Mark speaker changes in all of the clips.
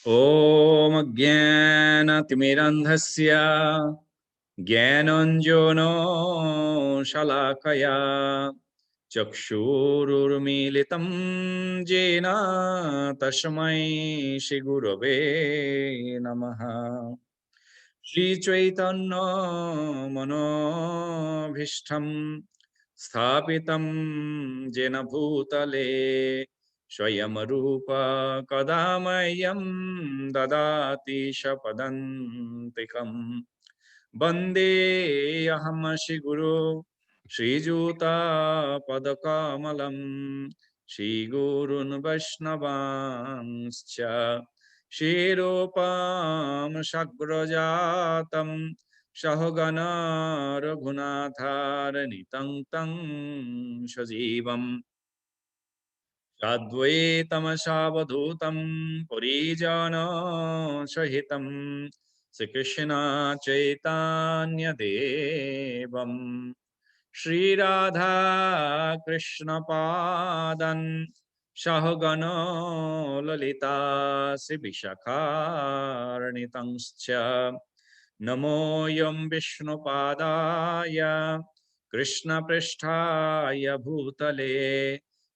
Speaker 1: ॐ अज्ञानतिमिरन्धस्य ज्ञानाञ्जनो शलाकया चक्षुरुर्मीलितं येन तस्मै श्रीगुरवे नमः। श्रीचैतन्य मनोभीष्टं स्थापितं येन भूतले स्वयं रूप कदा मह्यं ददाति शपदन्तिकम् वन्देऽहं श्रीगुरो श्रीयुतापदकमलं श्रीगुरून् वैष्णवांश्च क्षीरोपां सग्रजातं सहगण रघुनाथारनितं तं सजीवम् साद्वैतमसावधूतं परिजनसहितं श्रीकृष्ण चैतन्यदेवं श्रीराधा कृष्णपादन् सहगण ललिता श्रीविशाखान्वितंश्च नमोऽयं विष्णुपादाय कृष्णपृष्ठाय भूतले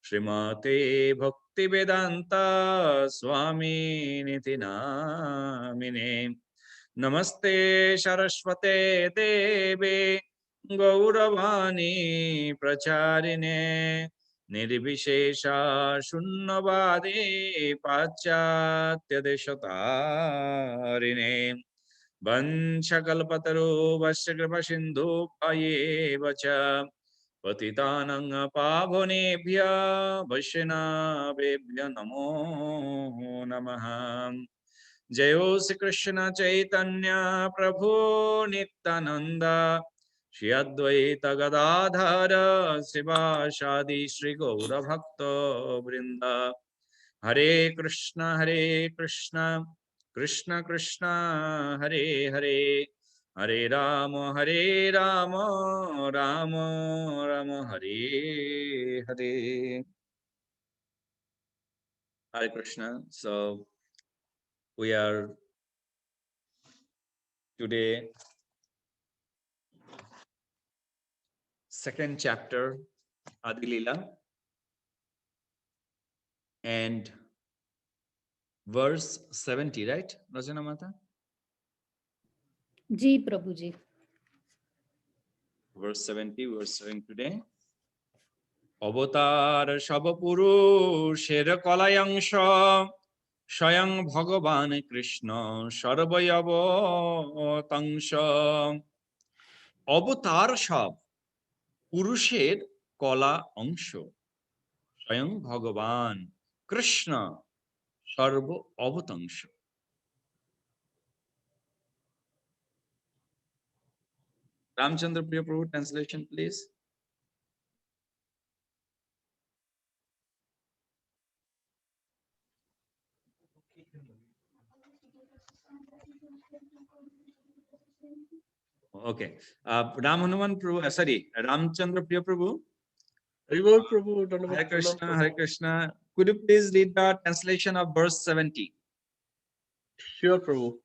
Speaker 1: श्रीमते भक्तिवेदांता स्वामिनिति नामिने। नमस्ते सरस्वते देवे गौरवाणी प्रचारिणे निर्विशेषा शून्यवादे पाश्चात्य देशतारिणे वंशकल्पतरुभ्यश्च कृपासिन्धुभ्येव च पतितानं पावनेभ्यः वैष्णवेभ्यो नमो नमः। जयो श्री कृष्ण चैतन्य प्रभु नित्यानंद श्री अद्वैत गदाधर शिवासादि श्री गौर भक्त वृंद। हरे Krishna Krishna Krishna Hare Hare Hare Ram Ram Ram Hare Hare. Hare Krishna. So we are today second chapter Adi Leela and verse 70, right, Rajana Mata?
Speaker 2: Ji Prabhu ji.
Speaker 1: Verse 70 we are studying today. অবতার সব পুরুষের কলায়াংশ স্বয়ং ভগবান কৃষ্ণ সর্বয়বতংশ। অবতার সব পুরুষের কলা অংশ স্বয়ং ভগবান কৃষ্ণ সর্ব অবতাংশ। Ramchandra Priya Prabhu, translation please. Okay. Ram Hanuman Prabhu, sorry, Ramchandra Priya Prabhu. Hare Krishna, Hare Krishna. Could you please read the translation of verse 70?
Speaker 3: Sure, Prabhu.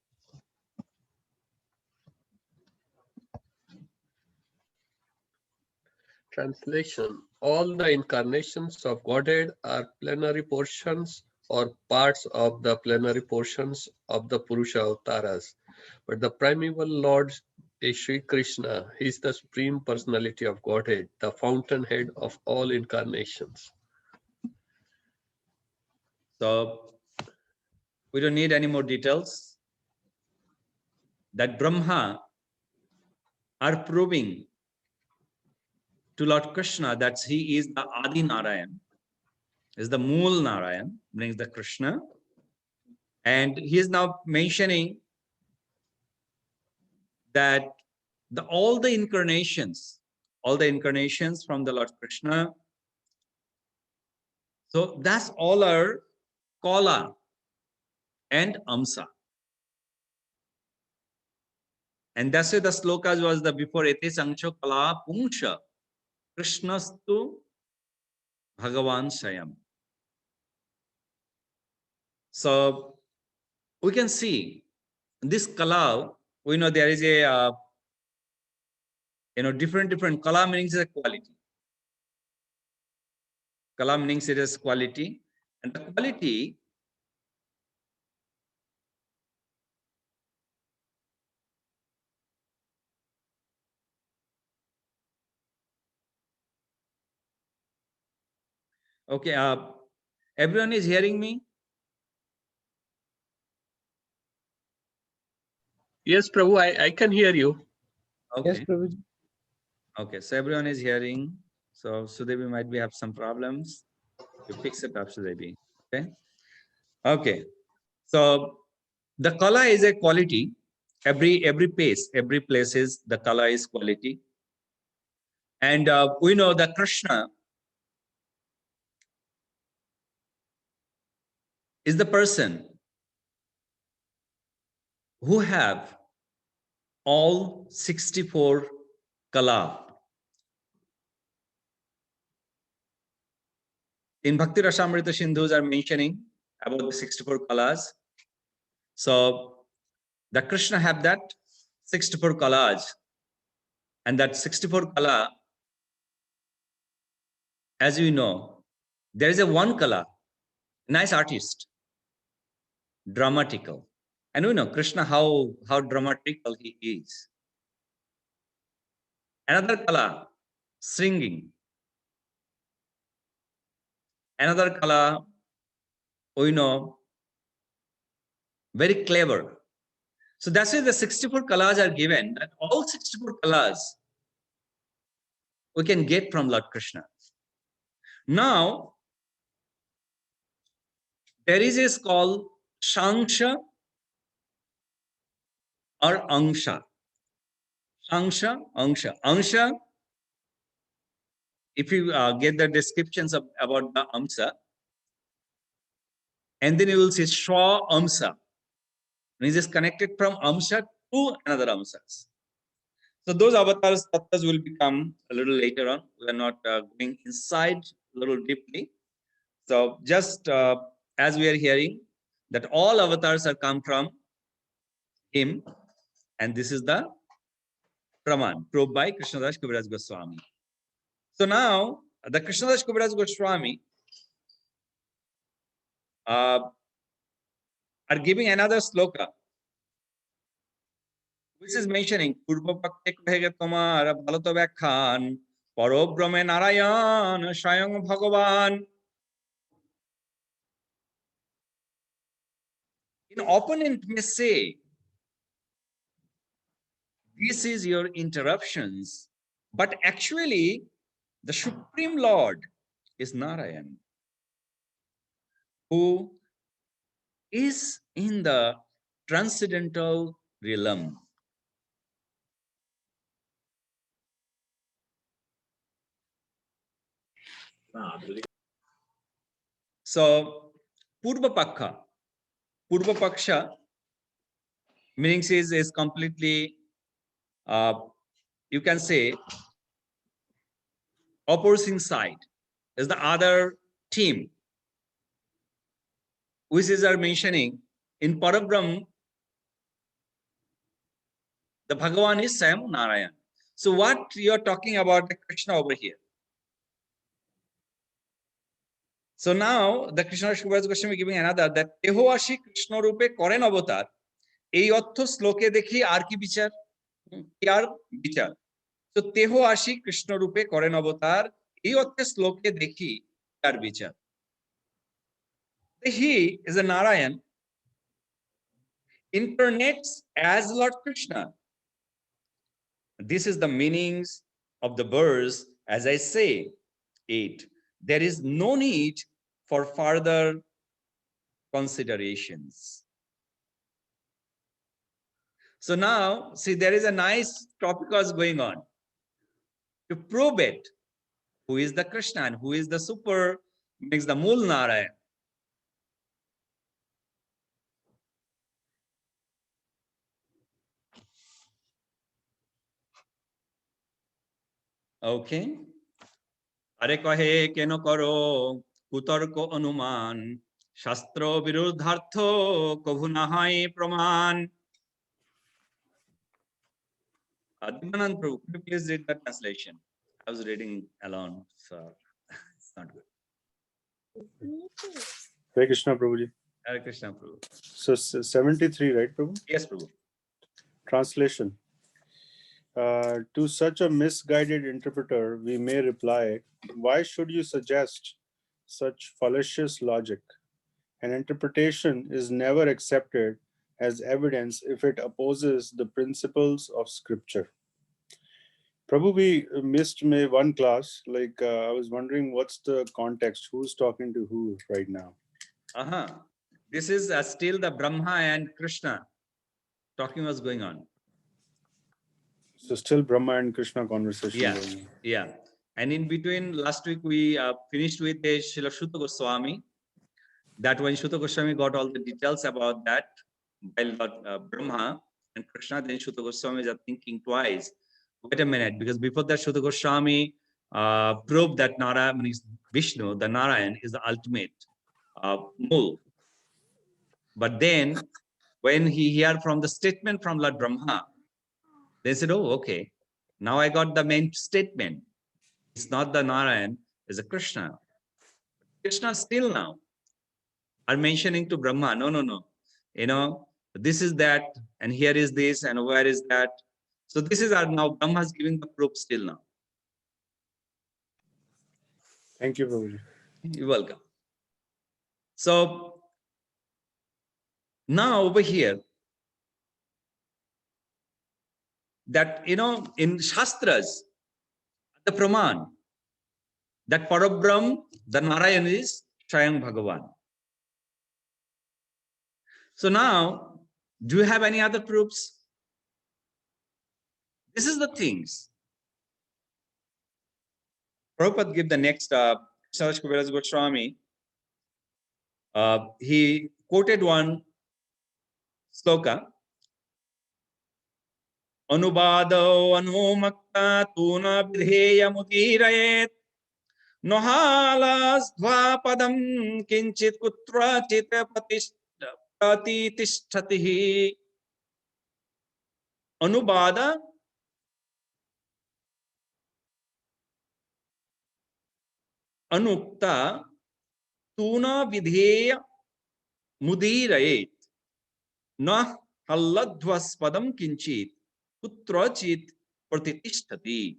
Speaker 3: Translation: all the incarnations of Godhead are plenary portions or parts of the plenary portions of the Purusha Avtaras. But the primeval Lord is Sri Krishna. He is the Supreme Personality of Godhead, the fountainhead of all incarnations.
Speaker 1: So we don't need any more details. That Brahma are proving to Lord Krishna that he is the Adi Narayan, is the Mool Narayan, brings the Krishna. And he is now mentioning that all the incarnations from the Lord Krishna, so that's all are Kala and Amsa. And that's why the slokas was the before Ete Sancho Kala Pungsha Krishnastu Bhagavan Sayam. So we can see this kala. We know there is a different kala means a quality. Kala means it is quality, and the quality okay. Everyone is hearing me?
Speaker 3: Yes, Prabhu, I can hear you.
Speaker 1: Okay.
Speaker 2: Yes, Prabhuji.
Speaker 1: Okay, so everyone is hearing. So Sudevi might be have some problems. You fix it up, Sudevi. Okay. Okay. So the kala is a quality. Every place is the kala is quality. And we know that Krishna is the person who have all 64 kala. In Bhakti Rasamrita Sindhus are mentioning about the 64 kalas. So the Krishna have that 64 kalas, and that 64 kala, as you know, there is a one kala, nice artist, dramatical. And we know Krishna how dramatical he is. Another kala, singing. Another kala, we know, very clever. So that's why the 64 kalas are given, and all 64 kalas we can get from Lord Krishna. Now, there is a called Shangsha or Angsha. Shangsha, Angsha. Angsha, if you get the descriptions about the Amsa, and then you will see Shwa Amsa. It is connected from Amsa to another Amsas. So those avatars, tattas will become a little later on. We are not going inside a little deeply. So just as we are hearing that all avatars are come from him, and this is the Praman proved by Krishnadas Kaviraj Goswami. So now the Krishnadas Kaviraj Goswami are giving another sloka, which is mentioning Purva Pakte Kahege Tomar Bhalato Vyakhan Parobrahme Narayan Shayang Bhagavan. An opponent may say, this is your interruptions, but actually the Supreme Lord is Narayan, who is in the transcendental realm. So Purva Paksha meaning is completely, you can say, opposing side is the other team, which is are mentioning in Parabrahm, the Bhagavan is Swayam Narayan. So what you are talking about the Krishna over here? So now the Krishna Kaviraj Goswami giving another that Teho Ashi Krishna Rupe Koren Avatar. এই অর্থ শ্লোকে দেখি আর কি বিচার, কি আর বিচার। তো তেহ আসি কৃষ্ণ রূপে করেন অবতার, এই অর্থে শ্লোকে দেখি তার বিচার। He is a Narayan, incarnates as Lord Krishna. This is the meanings of the verse. As I say it, there is no need for further considerations. So now, see, there is a nice topic was going on to prove it. Who is the Krishna and who is the super, makes the Mool Narayan. Okay. আরে কহে কেন করো কুতর্ক অনুমান Shastro viruddhartho kabhu nahai praman. Divanand Prabhu, could you please read the translation? I was reading alone, so it's not good.
Speaker 2: Hare Krishna, Prabhuji.
Speaker 1: Hare Krishna, Prabhu.
Speaker 2: So 73, right, Prabhu?
Speaker 1: Yes, Prabhu.
Speaker 2: Translation. To such a misguided interpreter, we may reply, why should you suggest such fallacious logic? An interpretation is never accepted as evidence if it opposes the principles of scripture. Prabhu, we missed one class. I was wondering what's the context? Who's talking to who right now?
Speaker 1: This is still the Brahma and Krishna talking was going on.
Speaker 2: So still Brahma and Krishna conversation.
Speaker 1: Yeah,
Speaker 2: going on.
Speaker 1: yeah. And in between, last week we finished with the Srila Shuta Goswami. That when Shuta Goswami got all the details about that, while Brahma and Krishna, then Shuta Goswami are thinking twice. Wait a minute, because before that, Shuta Goswami proved that Narayan is Vishnu, the Narayan is the ultimate Mul. But then, when he heard from the statement from Lord Brahma, they said, oh, okay, now I got the main statement. It's not the Narayan, it's a Krishna. Krishna still now are mentioning to Brahma, no. You know, this is that, and here is this, and where is that? So this is our now, Brahma is giving the proof still now.
Speaker 2: Thank you, Prabhuji.
Speaker 1: You're welcome. So now over here, that, you know, in Shastras, the Praman, that Parabrahm, the Narayan is Swayam Bhagavan. So now, do you have any other proofs? This is the things. Prabhupada give the next, Saraj Kaviraj Goswami, he quoted one sloka, Anubado anumakta tuna vidheya mudirayet nohalas dvapadam kinchit kutra chita patitishtatihi. Anubada anukta tuna vidheya mudirayet na halladvaspadam kinchit kutrachit pratitishtati.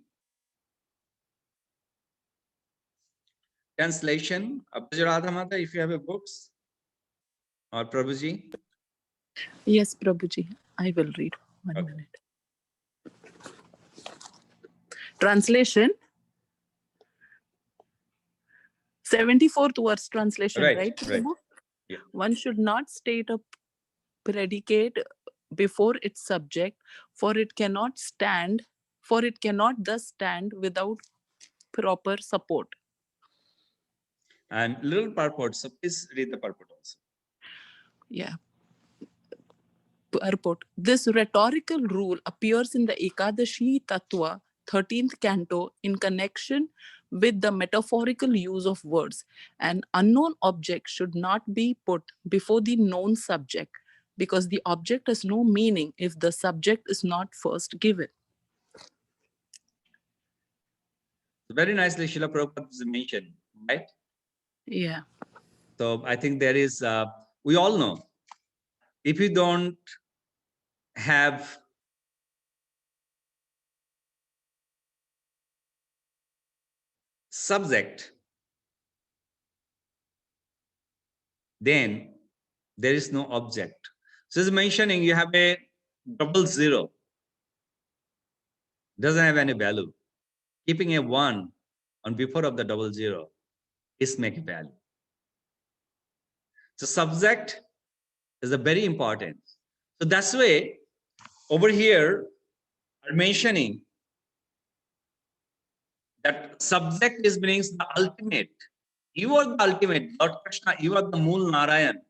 Speaker 1: Translation, Abhijaradha Mata, if you have a books, or Prabhuji.
Speaker 4: Yes, Prabhuji, I will read. One
Speaker 1: Okay.
Speaker 4: minute. Translation. 74th verse translation, right? Prabhu?
Speaker 1: Yeah.
Speaker 4: One should not state a predicate before its subject, for it cannot thus stand without proper support.
Speaker 1: And little purport, so please read the purport also.
Speaker 4: Yeah. Purport. This rhetorical rule appears in the Ekadashi Tattva, 13th canto, in connection with the metaphorical use of words. An unknown object should not be put before the known subject, because the object has no meaning if the subject is not first given.
Speaker 1: Very nicely, Srila Prabhupada is mentioned, right?
Speaker 4: Yeah.
Speaker 1: So I think there is, we all know, if you don't have subject, then there is no object. So it's mentioning you have a double zero, doesn't have any value. Keeping a 1 on before of the double zero is make value. So subject is a very important. So that's why over here are mentioning that subject is means the ultimate. You are the ultimate, Lord Krishna, you are the Mool Narayan.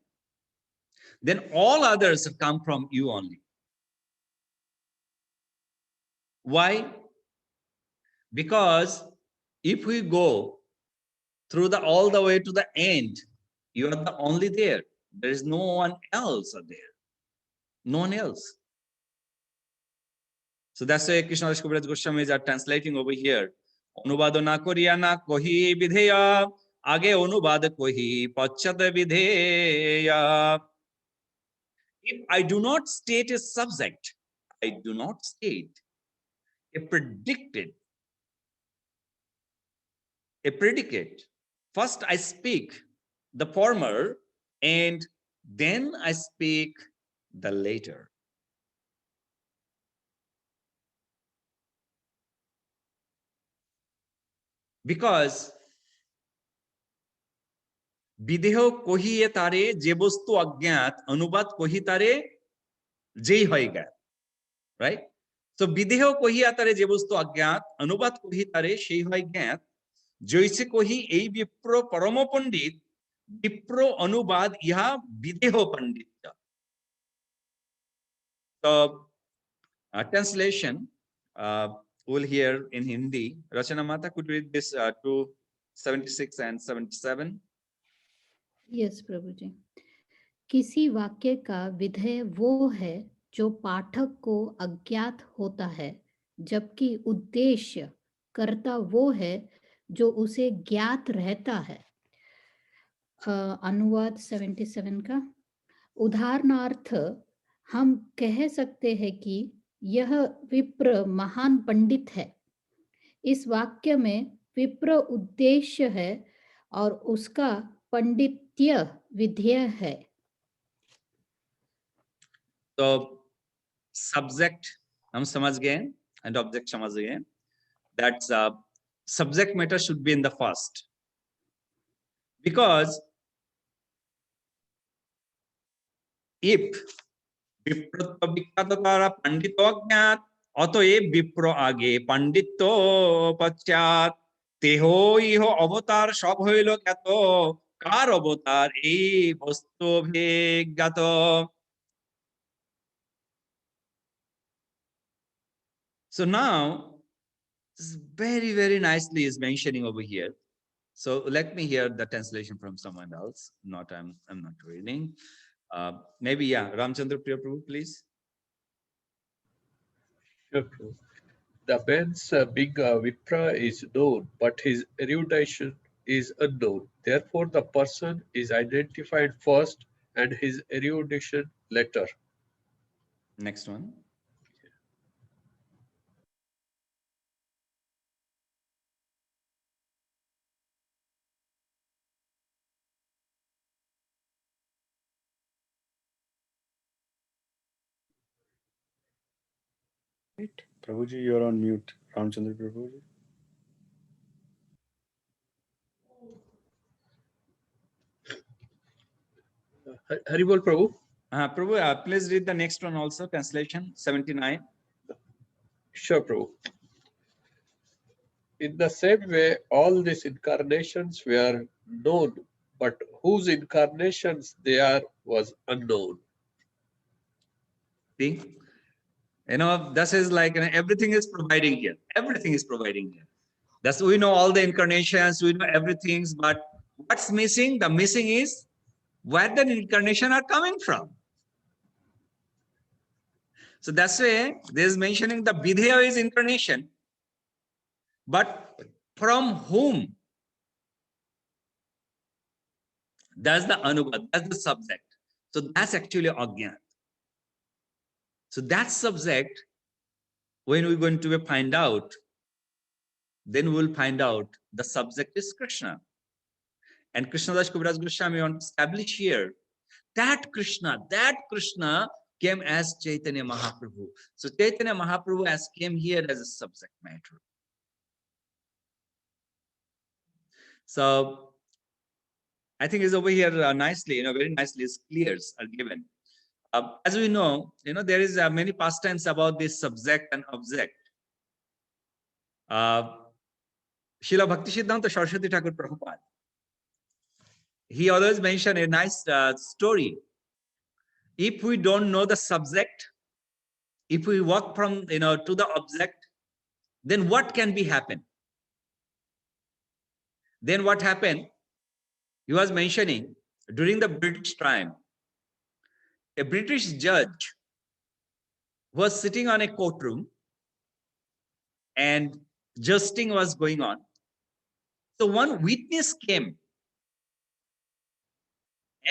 Speaker 1: Then all others come from you only. Why? Because if we go through all the way to the end, You are the only there. There is no one else there. No one else. So that's why Krishnadas Kaviraj Goswami are translating over here. Anubad na koriya na kohi vidheya, age anubad kohi pachat vidheya. If I do not state a subject, I do not state a predicate. First I speak the former and then I speak the later. Because বিদেহ কহিয়ে তারে যে বস্তু অজ্ঞাত অনুবাদ কহি তারে যেই হয় জ্ঞাত, right? So বিদেহ কহিয়া তারে যে বস্তু অজ্ঞাত অনুবাদ কহি তারে সেই হয় জ্ঞাত, জৈসে কহি এই বিপ্র পরম পণ্ডিত, বিপ্র অনুবাদ ইহা বিদেহ পণ্ডিত. So translation we'll hear in Hindi. Rachana Mata, could you read this 276 and 77?
Speaker 5: Yes प्रभु जी. किसी वाक्य का विधेय वो है जो पाठक को अज्ञात होता है, जबकि उद्देश्य कर्ता वो है जो उसे ज्ञात रहता है. अनुवाद 77 का. उदाहरणार्थ हम कह सकते हैं कि यह विप्र महान पंडित है. इस वाक्य में विप्र उद्देश्य है और उसका पंडित्य विधेय है.
Speaker 1: तो subject हम समझ गए and object समझ गए. That's subject matter should be in the first, because if বিপ্রত্ব বিখ্যাত তারা পণ্ডিত অজ্ঞাত, অতএব বিপ্র আগে পণ্ডিত পশ্চাৎ, তেহ ইহ অবতার সব হইল জ্ঞাত, কার অবতার এই বস্তু জ্ঞাত. So now this is very, very nicely is mentioning over here. So let me hear the translation from someone else. Not I'm not reading. Maybe Ramchandra Priya Prabhu, please.
Speaker 3: Sure, Prabhu. The man's big vipra is known, but his erudition is unknown. Therefore, the person is identified first and his erudition later.
Speaker 1: Next one.
Speaker 2: Prabhuji, you're on mute. Ramchandra Prabhuji.
Speaker 3: Haribol Prabhu.
Speaker 1: Prabhu, please read the next one also, translation 79.
Speaker 3: Sure, Prabhu. In the same way, all these incarnations were known, but whose incarnations they are was unknown.
Speaker 1: See, you know, this is like, you know, everything is providing here. Everything is providing here. That's, we know all the incarnations, we know everything, but what's missing? The missing is where the incarnation are coming from. So that's why there's mentioning the Vidheya is incarnation, but from whom? That's the Anubad, that's the subject. So that's actually Ajnat. So that subject, when we're going to find out, then we'll find out the subject is Krishna. And Krishnadas Kaviraj Goswami want to establish here that Krishna came as Chaitanya Mahaprabhu. So Chaitanya Mahaprabhu has came here as a subject matter. So I think it's over here nicely, you know, very nicely, clears are given. As we know, you know, there is many pastimes about this subject and object. Srila Bhaktisiddhanta Saraswati Thakur Prabhupada, he always mentioned a nice story. If we don't know the subject, if we walk from, you know, to the object, then what can be happen? Then what happened? He was mentioning during the British time, a British judge was sitting on a courtroom and justing was going on. So one witness came,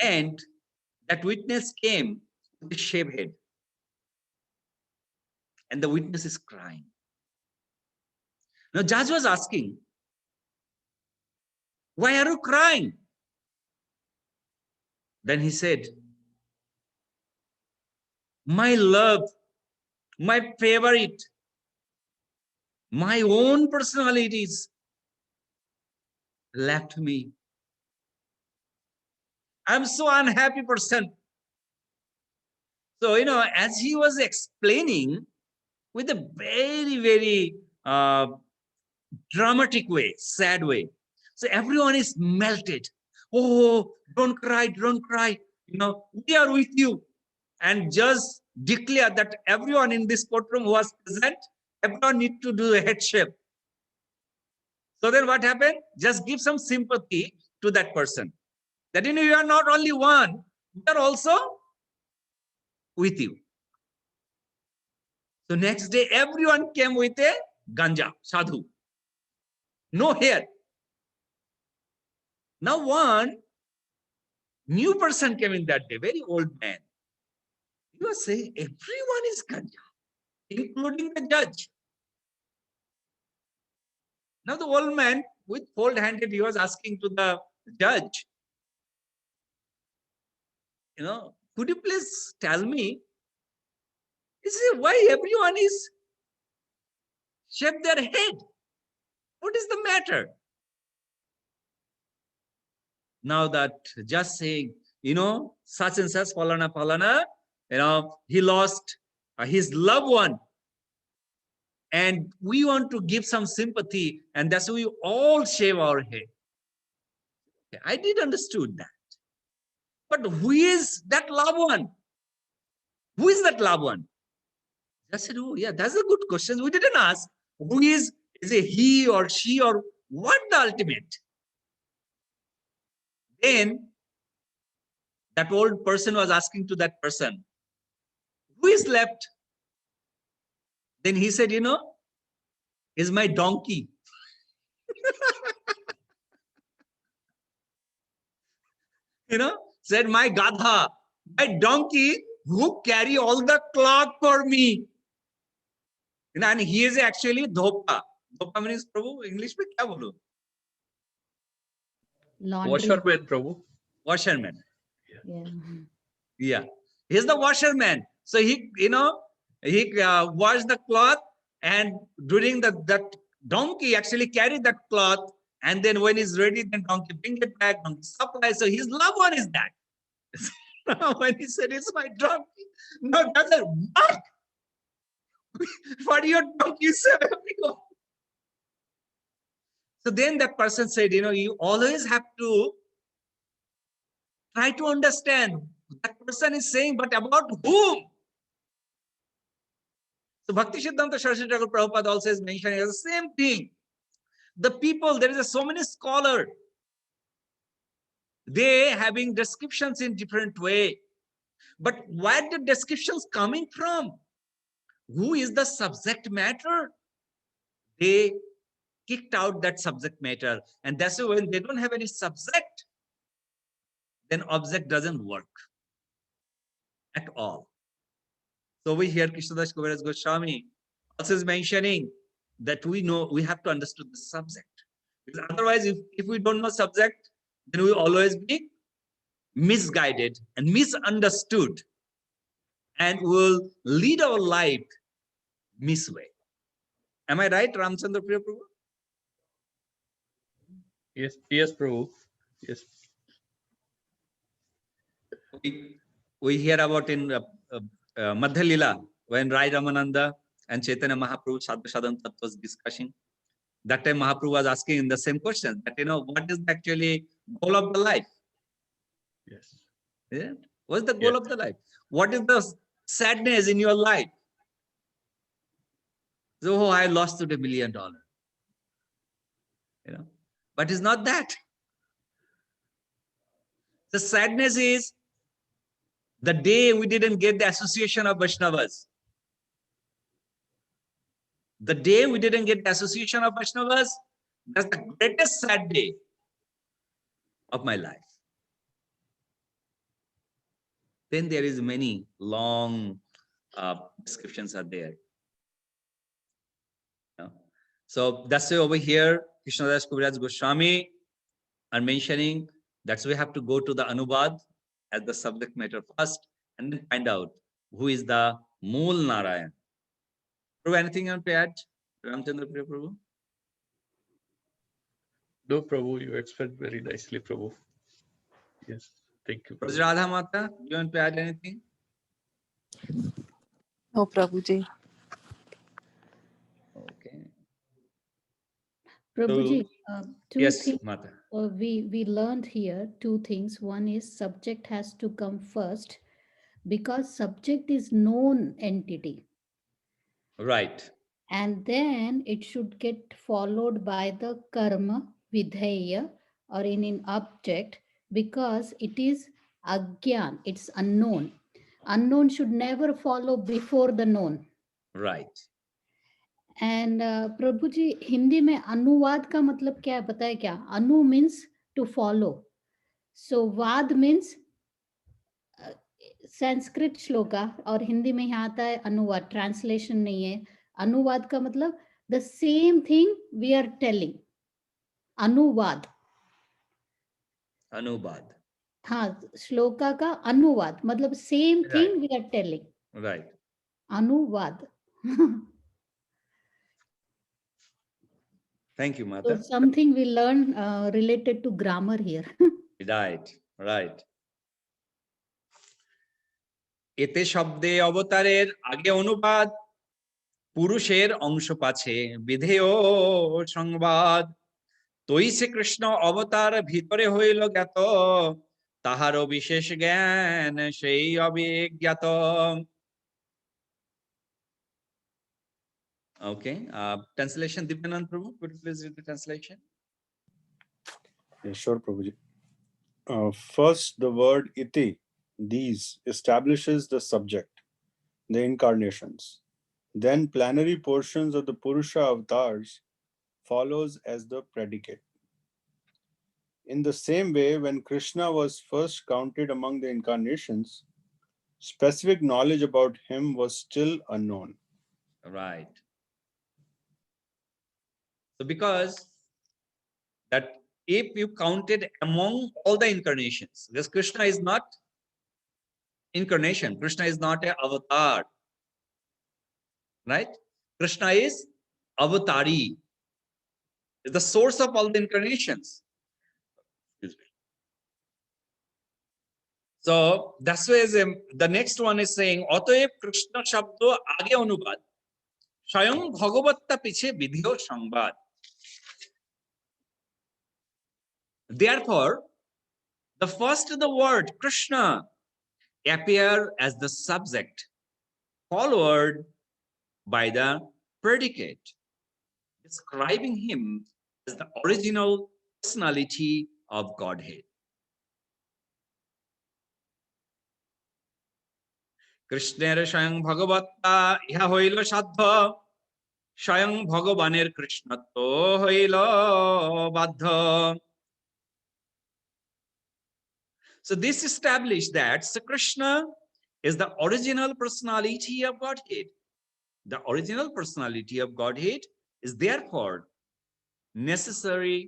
Speaker 1: and that witness came with a shaved head, and the witness is crying. Now judge was asking, why are you crying? Then he said, my love, my favorite, my own personalities left me. I'm so unhappy person. So, as he was explaining with a very, very dramatic way, sad way. So everyone is melted. Oh, don't cry, don't cry. We are with you. And just declare that everyone in this courtroom who was present, everyone need to do a headship. So then what happened? Just give some sympathy to that person. That you are not only one, we are also with you. So next day, everyone came with a ganja, sadhu. No hair. Now one new person came in that day, very old man. He was saying, everyone is ganja, including the judge. Now the old man, with fold-handed, he was asking to the judge, could you please tell me, why everyone is shaved their head? What is the matter? Now that just saying, such and such, falana, he lost his loved one. And we want to give some sympathy, and that's why we all shave our head. Okay, I did understood that. But who is that loved one? Who is that loved one? I said, oh yeah, that's a good question. We didn't ask. Who is it he or she or what the ultimate? Then that old person was asking to that person, who is left? Then he said, is my donkey. Said my gadha, my donkey who carry all the cloth for me. And he is actually dhopa. Dhopa means, Prabhu, English mein kya bolu?
Speaker 5: Laundry.
Speaker 3: Washerman, Prabhu.
Speaker 1: Washerman.
Speaker 5: Yeah.
Speaker 1: Yeah. He's the washerman. So he washed the cloth, and during that donkey actually carried that cloth, and then when he's ready, then donkey bring it back, donkey supply. So his loved one is that. When he said, it's my donkey. No, that's a what? For your donkey, sir. So then that person said, you always have to try to understand that person is saying, but about whom? So Bhakti Siddhanta Saraswati Thakur Prabhupada also is mentioning the same thing. The people, there is so many scholars, they having descriptions in different way. But where the descriptions coming from? Who is the subject matter? They kicked out that subject matter. And that's why when they don't have any subject, then object doesn't work at all. So we hear Krishnadas Kaviraj Goswami also is mentioning that we have to understand the subject. Because otherwise, if we don't know subject, then we always be misguided and misunderstood, and will lead our life misway. Am I right, Ramchandra Priya Prabhu?
Speaker 3: Yes, Prabhu. Yes.
Speaker 1: We hear about in Madhya Lila, when Rai Ramananda and Chaitanya Mahaprabhu Sadhu Tattva was discussing. That time Mahaprabhu was asking the same question, that what is actually goal of the life?
Speaker 3: Yes.
Speaker 1: Yeah? What is the goal of the life? What is the sadness in your life? So, I lost $1 million. But it's not that. The sadness is the day we didn't get the association of Vaishnavas. The day we didn't get the association of Vaishnavas, that's the greatest sad day of my life. Then there is many long descriptions are there. Yeah. So that's why over here, Krishnadas Kaviraj Goswami are mentioning that's why we have to go to the Anubad as the subject matter first and then find out who is the Mool Narayan. Prabhu, anything you want to add? Ramchandra Priya Prabhu?
Speaker 3: No, Prabhu, you explained very nicely, Prabhu. Yes, thank you. Prabhu.
Speaker 1: Radha Mata, do you want to add anything?
Speaker 4: No, Prabhuji.
Speaker 1: Okay.
Speaker 5: Prabhuji, two
Speaker 1: Yes,
Speaker 5: things
Speaker 1: Mata.
Speaker 5: we learned here, two things. One is subject has to come first because subject is known entity.
Speaker 1: Right.
Speaker 5: And then it should get followed by the karma, vidheya, or in an object, because it is agyan, it's unknown. Unknown should never follow before the known.
Speaker 1: Right.
Speaker 5: And प्रभु जी हिंदी में अनुवाद का मतलब क्या है बताए क्या? अनु means to follow. So वाद means Sanskrit shloka और हिंदी में यहाँ आता है अनुवाद, ट्रांसलेशन नहीं है. अनुवाद का मतलब the same thing we are telling. अनुवाद.
Speaker 1: Anubad.
Speaker 5: हाँ, श्लोका का अनुवाद मतलब same thing we are telling.
Speaker 1: Right.
Speaker 5: अनुवाद.
Speaker 1: Thank you,
Speaker 5: So
Speaker 1: Mata.
Speaker 5: something we learn related to grammar here.
Speaker 1: Right. Right. এতে শব্দে অবতারের আগে অনুবাদ পুরুষের অংশ পাছে বিধেয় সংবাদ তৈ শ্রীকৃষ্ণ অবতার ভিতরে হইল জ্ঞাত তাহারও বিশেষ জ্ঞান সেই অবিজ্ঞাত. Okay, translation Divyanand Prabhu, could you please read the translation?
Speaker 2: Yeah, sure, Prabhuji. First, the word iti, these, establishes the subject, the incarnations. Then plenary portions of the Purusha avatars follows as the predicate. In the same way, when Krishna was first counted among the incarnations, specific knowledge about him was still unknown.
Speaker 1: Right. So because that if you counted among all the incarnations, because Krishna is not incarnation, Krishna is not an avatar, right? Krishna is avatari, is the source of all the incarnations. Excuse me. So that's why the next one is saying অতএব কৃষ্ণ শব্দ আগে অনুবাদ স্বয়ং ভগবত্তা পিছে বিধিও সংবাদ. Therefore, the first of the word Krishna appear as the subject, followed by the predicate, describing him as the original personality of Godhead. কৃষ্ণের স্বয়ং ভগবত্তা ইহা হইল সাধ্য স্বয়ং ভগবানের কৃষ্ণত্ব হইল বাধ্য. So this established that Sri Krishna is the original personality of Godhead. The original personality of Godhead is therefore necessarily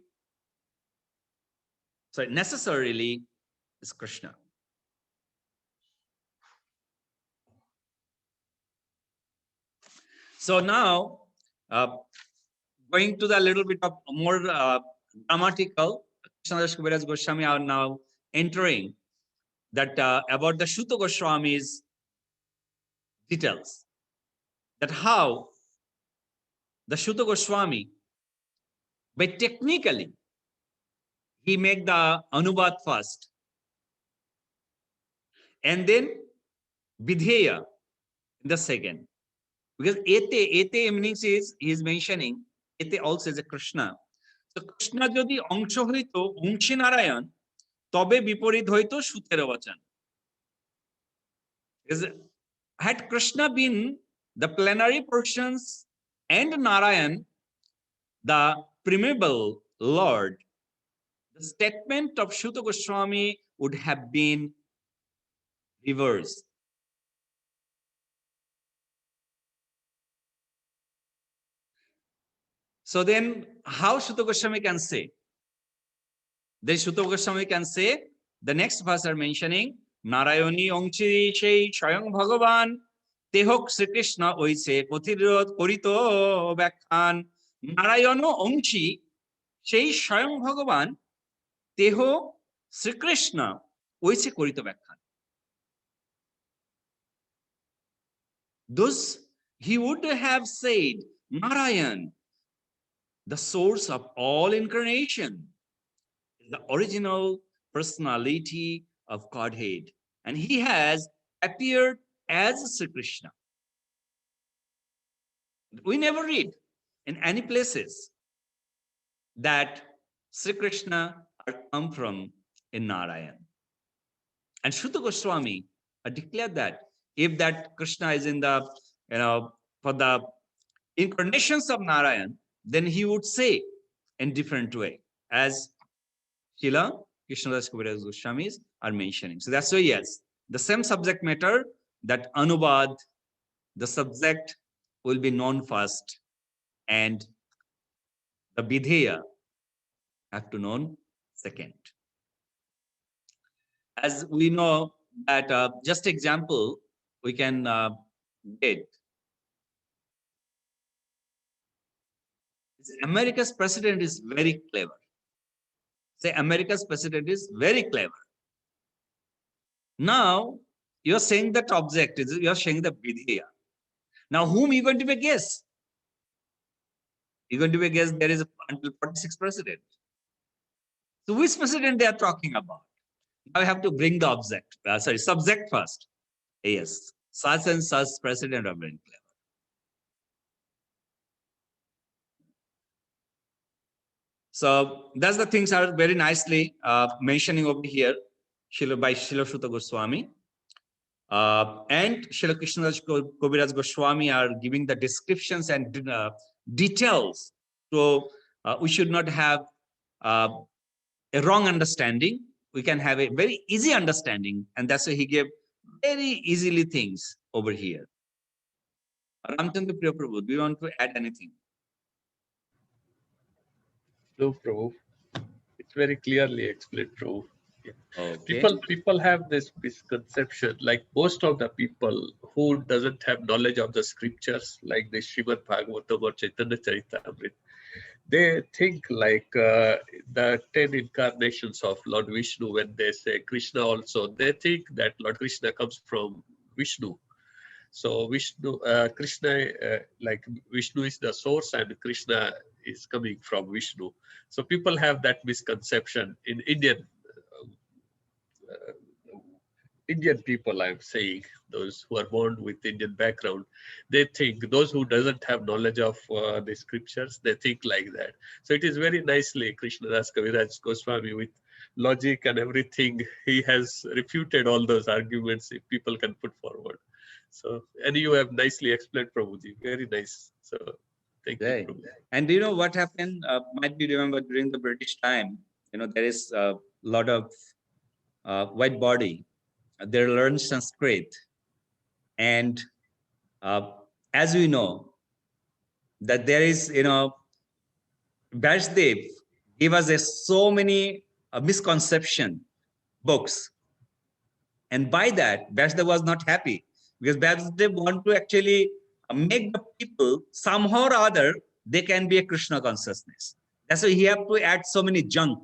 Speaker 1: is Krishna. So now, going to the little bit of more grammatical, Krishnadas Kaviraj Goswami are now entering that about the Shuta Goswami's details, that how the Shuta Goswami, but technically, he make the Anubad first, and then Vidheya in the second. Because ete meanings is he is mentioning ete also is a Krishna. So Krishna jodi অংশ হইতো অংশী নারায়ণ তবে বিপরীত হইতো সুতের বচন। Had Krishna been the plenary portions and Narayan the primeval Lord, the statement of Suta Goswami would have been reversed. So then how Suta Goswami can say? Then Suta Goswami can say, the next verse are mentioning, Narayani Ongchi Shei Shayang Bhagavan Tehok Sri Krishna Oise Kotirot Korito Bakhan Narayano Ongchi Shei Shayang Bhagavan Teho Sri Krishna Oise Korito Bakhan. Thus he would have said, Narayan, the source of all incarnation, the original personality of Godhead, and he has appeared as Sri Krishna. We never read in any places that Sri Krishna are come from in Narayan. And Suta Goswami declared that if that Krishna is in the, for the incarnations of Narayan, then he would say in different way, as Srila Krishnadas Kaviraj Goswamis are mentioning. So that's why, yes, the same subject matter, that Anubad, the subject will be known first, and the Vidheya have to known second. As we know that, just example we can get. America's president is very clever. Say America's president is very clever. Now you're saying that object is, you're saying the Vidheya. Now whom you going to be guess? You're going to be guess there is until 46 president. So which president they are talking about? Now I have to bring the object, subject first. Yes, such and such president are very clever. So that's the things are very nicely mentioning over here by Srila Suta Goswami. And Srila Krishnadas Kaviraj Goswami are giving the descriptions and details. So we should not have a wrong understanding. We can have a very easy understanding, and that's why he gave very easily things over here. Ramchandra Priya Prabhu, do you want to add anything?
Speaker 3: No, Prabhu. It's very clearly explained, Prabhu.
Speaker 1: Okay.
Speaker 3: People have this misconception, like most of the people who doesn't have knowledge of the scriptures, like the Srimad Bhagavatam or Chaitanya Charitamrita, they think like the 10 incarnations of Lord Vishnu. When they say Krishna also, they think that Lord Krishna comes from Vishnu. So Vishnu, Krishna, like Vishnu is the source and Krishna is coming from Vishnu. So people have that misconception in Indian people, I'm saying, those who are born with Indian background, they think, those who doesn't have knowledge of the scriptures, they think like that. So it is very nicely Krishnadas Kaviraj Goswami, with logic and everything, he has refuted all those arguments if people can put forward. So, and you have nicely explained, Prabhuji, very nice. So thank you,
Speaker 1: Right.
Speaker 3: Prabhu.
Speaker 1: And do you know what happened? Might be remember during the British time, there is a lot of white body. They learn Sanskrit, and as we know that there is, Vyasdev gave us so many misconception books, and by that Vyasdev was not happy, because Vyasdev want to actually make the people somehow or other they can be a Krishna consciousness. That's why he have to add so many junk.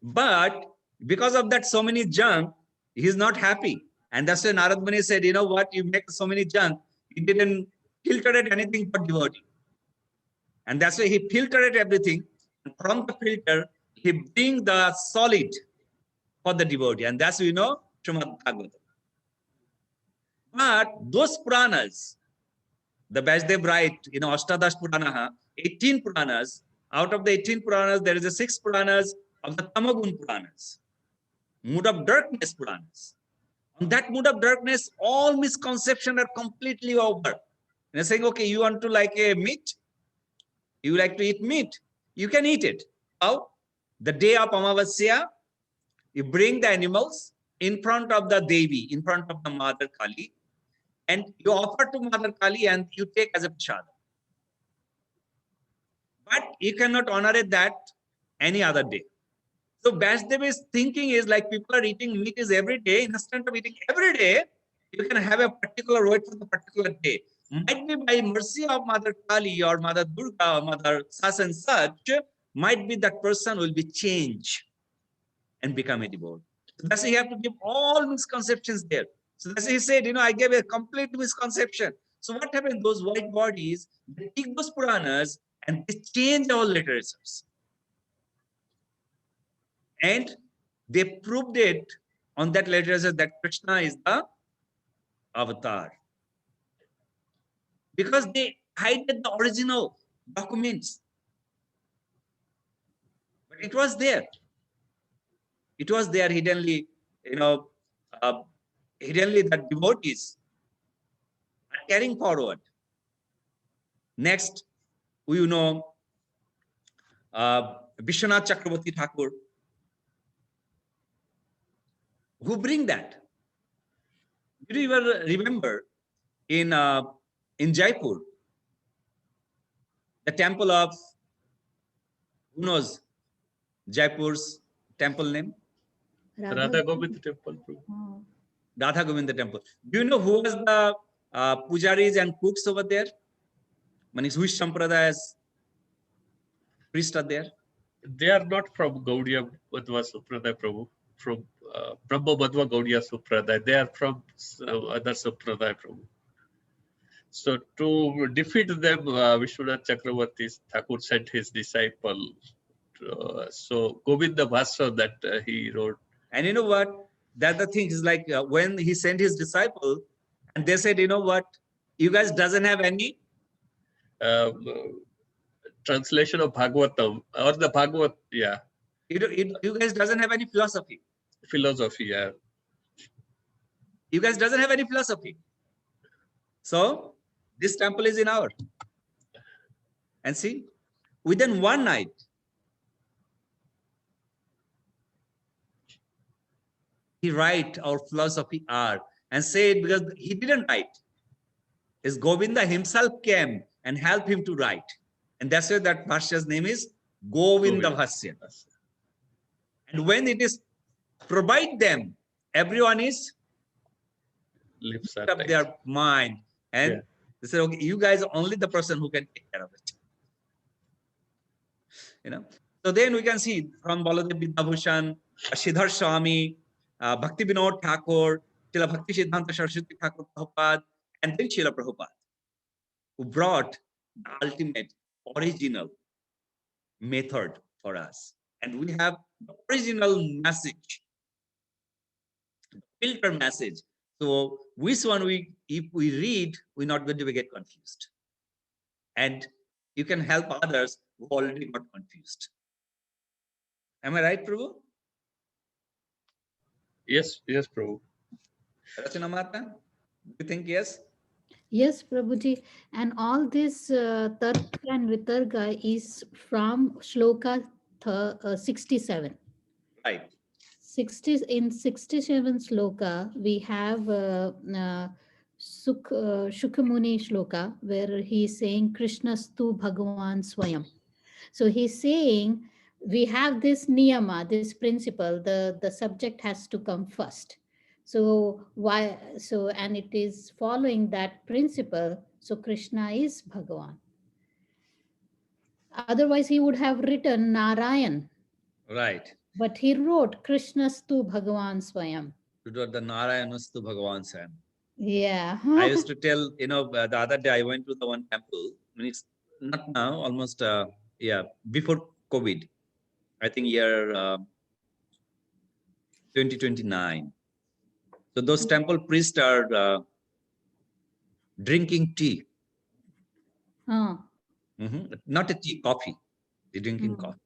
Speaker 1: But because of that so many junk, he's not happy. And that's why Narad Muni said, you know what, you make so many junk, he didn't filter anything but devotee. And that's why he filtered everything. And from the filter, he bring the solid for the devotee. And that's, Srimad Bhagavatam. But those Puranas, the Vyasdev write, Ashtadash Purana, 18 Puranas. Out of the 18 Puranas, there is a 6 Puranas of the Tamagun Puranas, mood of darkness Puranas. On that mood of darkness, all misconceptions are completely over. And they're saying, okay, you want to like a meat? You like to eat meat? You can eat it. How? The day of Amavasya, you bring the animals in front of the Devi, in front of the Mother Kali, and you offer to Mother Kali and you take as a prasad. But you cannot honor it that any other day. So Vaishnavi's thinking is like people are eating meat is every day. Instead of eating every day, you can have a particular weight for the particular day. Might be by mercy of Mother Kali or Mother Durga or Mother such and such, might be that person will be changed and become a devotee. So that's why you have to give all misconceptions there. So that's why he said, I gave a complete misconception. So what happened? Those white bodies, they take those Puranas and they change our literatures. And they proved it on that literature that Krishna is the avatar. Because they hid the original documents. But it was there. It was there hiddenly, hiddenly that devotees are carrying forward. Next, we know Vishwanath Chakraborty Thakur, who bring that. Do you ever remember in Jaipur, the temple of, who knows Jaipur's temple name?
Speaker 3: Radha Govind Temple.
Speaker 5: Oh.
Speaker 1: Radha Govinda Temple. Do you know who was the pujaris and cooks over there? Which Sampradayas priests are there?
Speaker 3: They are not from Gaudiya Madhva Sampradaya, Prabhu. From Brahma Madhva Gaudiya Sampradaya. They are from other Sampradaya, Prabhu. So to defeat them, Vishwanath Chakraborty Thakur sent his disciple. So Govinda Bhasra that he wrote.
Speaker 1: And you know what? That the thing is like when he sent his disciple, and they said, you know what? You guys doesn't have any
Speaker 3: Translation of Bhagavatam or the Bhagavat, yeah.
Speaker 1: You guys doesn't have any philosophy.
Speaker 3: Philosophy, yeah.
Speaker 1: You guys doesn't have any philosophy. So this temple is in our. And see, within one night, he write our philosophy art and said, because he didn't write, is Govinda himself came and helped him to write. And that's why that Bhashya's name is Govinda Bhashya. And when it is provide them, everyone is
Speaker 3: Lips
Speaker 1: up their mind. And they said, okay, you guys are only the person who can take care of it. So then we can see from Baladev Vidyabhushan, Sridhar Swami, Bhakti Vinod Thakur, Srila Bhakti Siddhanta Saraswati Thakur Prabhupada, and then Srila Prabhupada, who brought the ultimate original method for us. And we have the original message, filter message. So which one if we read, we're not going to get confused. And you can help others who already got confused. Am I right, Prabhu?
Speaker 3: Yes, Prabhu.
Speaker 1: Rachana Mata, do you think yes?
Speaker 5: Yes, Prabhuji. And all this Tarka and Vitarka is from Shloka 67.
Speaker 1: Right.
Speaker 5: 67 Shloka, we have Shukhamuni Shloka, where he is saying Krishnastu Bhagavan Swayam. So he's saying we have this niyama, this principle, the subject has to come first. So and it is following that principle. So Krishna is Bhagavan. Otherwise, he would have written Narayan.
Speaker 1: Right.
Speaker 5: But he wrote Krishnastu Bhagavan Swayam.
Speaker 1: To do the Narayanastu Bhagavan Swayam.
Speaker 5: Yeah.
Speaker 1: I used to tell, the other day I went to the one temple, it's not now, almost, before COVID, I think year 2029. So those temple priests are drinking tea. Not a tea, coffee. They're drinking coffee.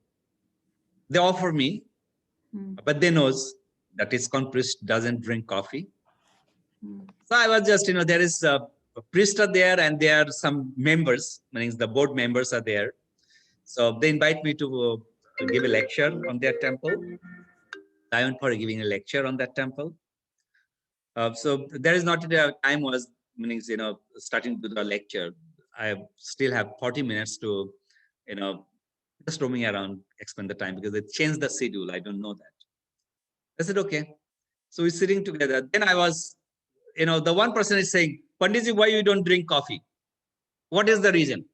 Speaker 1: They offer me but they knows that ISKCON priest doesn't drink coffee.
Speaker 5: Hmm.
Speaker 1: So I was just, there is a priest are there and there are some members, meaning the board members are there. So they invite me to give a lecture on their temple. I went for giving a lecture on that temple. So there is not a time was, meaning, starting to the lecture. I still have 40 minutes to, just roaming around, explain the time because they changed the schedule. I don't know that. I said, okay. So we're sitting together. Then I was, the one person is saying, Panditji, why you don't drink coffee? What is the reason?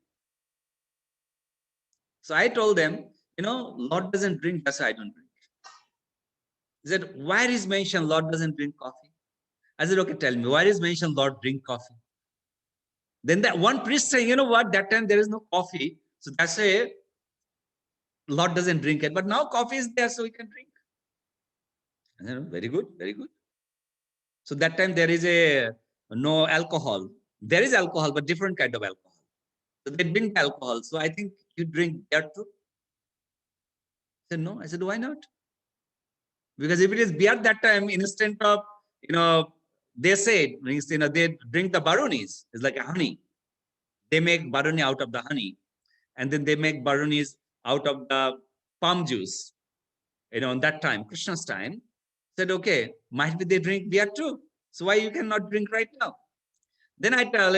Speaker 1: So I told them, Lord doesn't drink, that's why I don't drink. He said, where is mentioned Lord doesn't drink coffee? I said, okay, tell me, where is mentioned Lord drink coffee? Then that one priest saying, you know what, that time there is no coffee. So that's why Lord doesn't drink it. But now coffee is there, so we can drink. I said, very good, very good. So that time there is no alcohol. There is alcohol, but different kind of alcohol. So they drink alcohol. So I think you drink beer too. I said, no. I said, why not? Because if it is beer that time, instead of, they say, they drink the baronis. It's like a honey. They make baroni out of the honey. And then they make baronis out of the palm juice. On that time, Krishna's time, said, okay, might be they drink beer too. So why you cannot drink right now? Then I tell,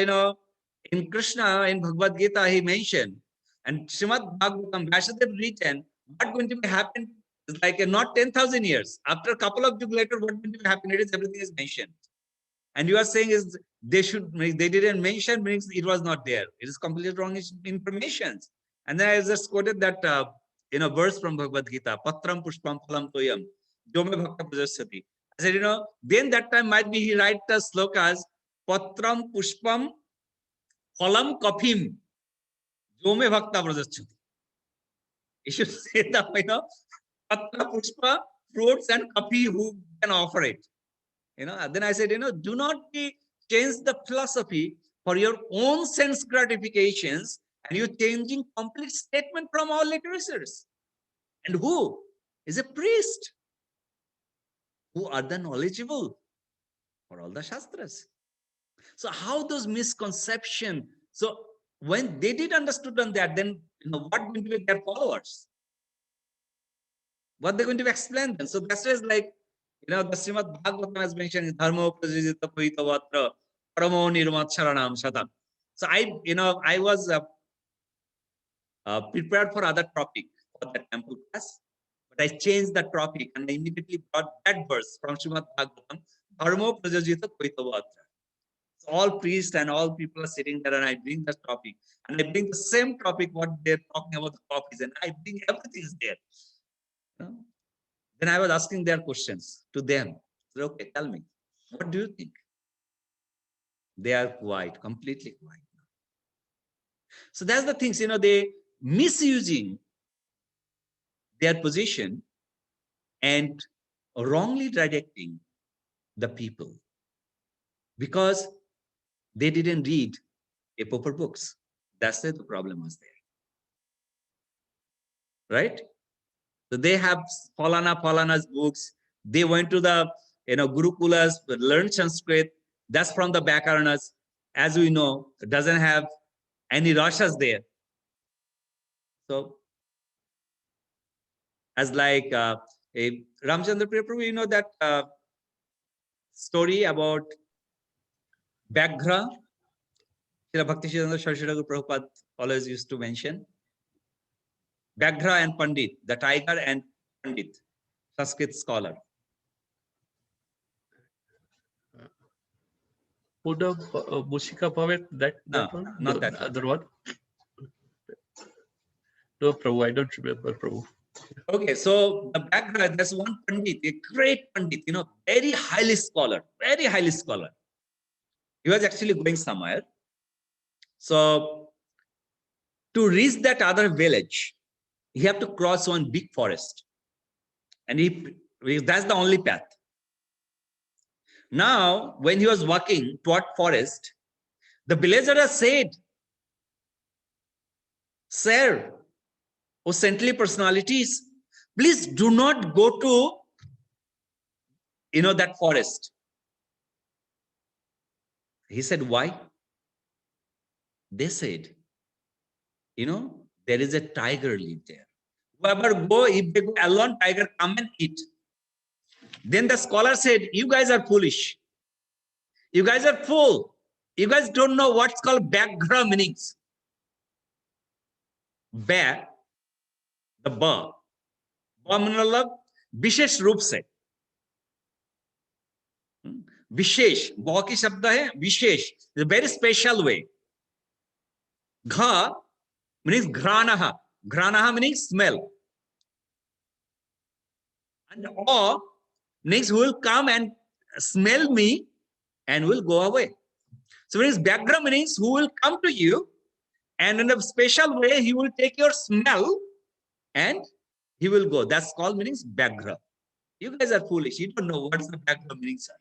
Speaker 1: in Krishna, in Bhagavad Gita, he mentioned, and Srimad Bhagavatam, Vyasadeva written, what going to be happen is like not 10,000 years. After a couple of years later, what going to be happen? It is everything is mentioned. And you are saying is they didn't mention, means it was not there. It is completely wrong information. And then I just quoted that verse from Bhagavad Gita, Patram Pushpam Phalam Toyam, Jome Bhakta Prajasyati. I said, then that time might be he write the slokas, Patram Pushpam Phalam Kafim, Jome Bhakta Prajasyati. You should say that, Patra Pushpa, fruits and kafi, who can offer it. Then I said, do not change the philosophy for your own sense gratifications, and you're changing complete statement from all literatures. And who is a priest? Who are the knowledgeable for all the shastras? So how those misconception? So when they did understood on that, then what going to be their followers? What they're going to explain then? So that's just like, the Srimad Bhagavatam has mentioned, Dharma Prajajita Puhita Vatra, Paramo Nirmat Sharanam Shatam. So I was prepared for other topic for that temple class, but I changed the topic and I immediately brought that verse from Srimad Bhagavatam, Dharma Prajajita Puhita Vatra. So all priests and all people are sitting there and I bring that topic. And I bring the same topic, what they're talking about the coffees, and I bring everything is there. Then I was asking their questions to them. So, okay, tell me, what do you think? They are quiet, completely quiet. So that's the things, they misusing their position and wrongly directing the people because they didn't read a proper books. That's why the problem was there. Right? So they have Phalana's books. They went to the Gurukulas, learned Sanskrit. That's from the Vyakaranas. As we know, it doesn't have any rashas there. So, as like a Ramchandra Prabhu, that story about Vyaghra, Srila Bhaktisiddhanta Saraswati Thakur Prabhupada always used to mention. Vyaghra and Pandit, the tiger and Pandit, Sanskrit scholar.
Speaker 3: Buddha Mushika Bhavet, that one?
Speaker 1: Not that
Speaker 3: other one. No, Prabhu, I don't remember, Prabhu.
Speaker 1: Okay, so the background, there's one Pandit, a great Pandit, very highly scholar, very highly scholar. He was actually going somewhere. So to reach that other village, he have to cross one big forest. And that's the only path. Now, when he was walking toward forest, the villager said, Sir, O saintly personalities, please do not go to, that forest. He said, why? They said, there is a tiger live there. Whoever go, if they go alone, tiger come and eat. Then the scholar said, you guys are foolish. You guys are fool. You guys don't know what's called background meanings. Ba, the ba. Ba मतलब विशेष रूप से. विशेष, ba की शब्द है विशेष, a very special way. Gha means granaha. Granaha means smell. And o means who will come and smell me and will go away. So means background means who will come to you and in a special way he will take your smell and he will go. That's called meanings background. You guys are foolish. You don't know what's the background meanings are.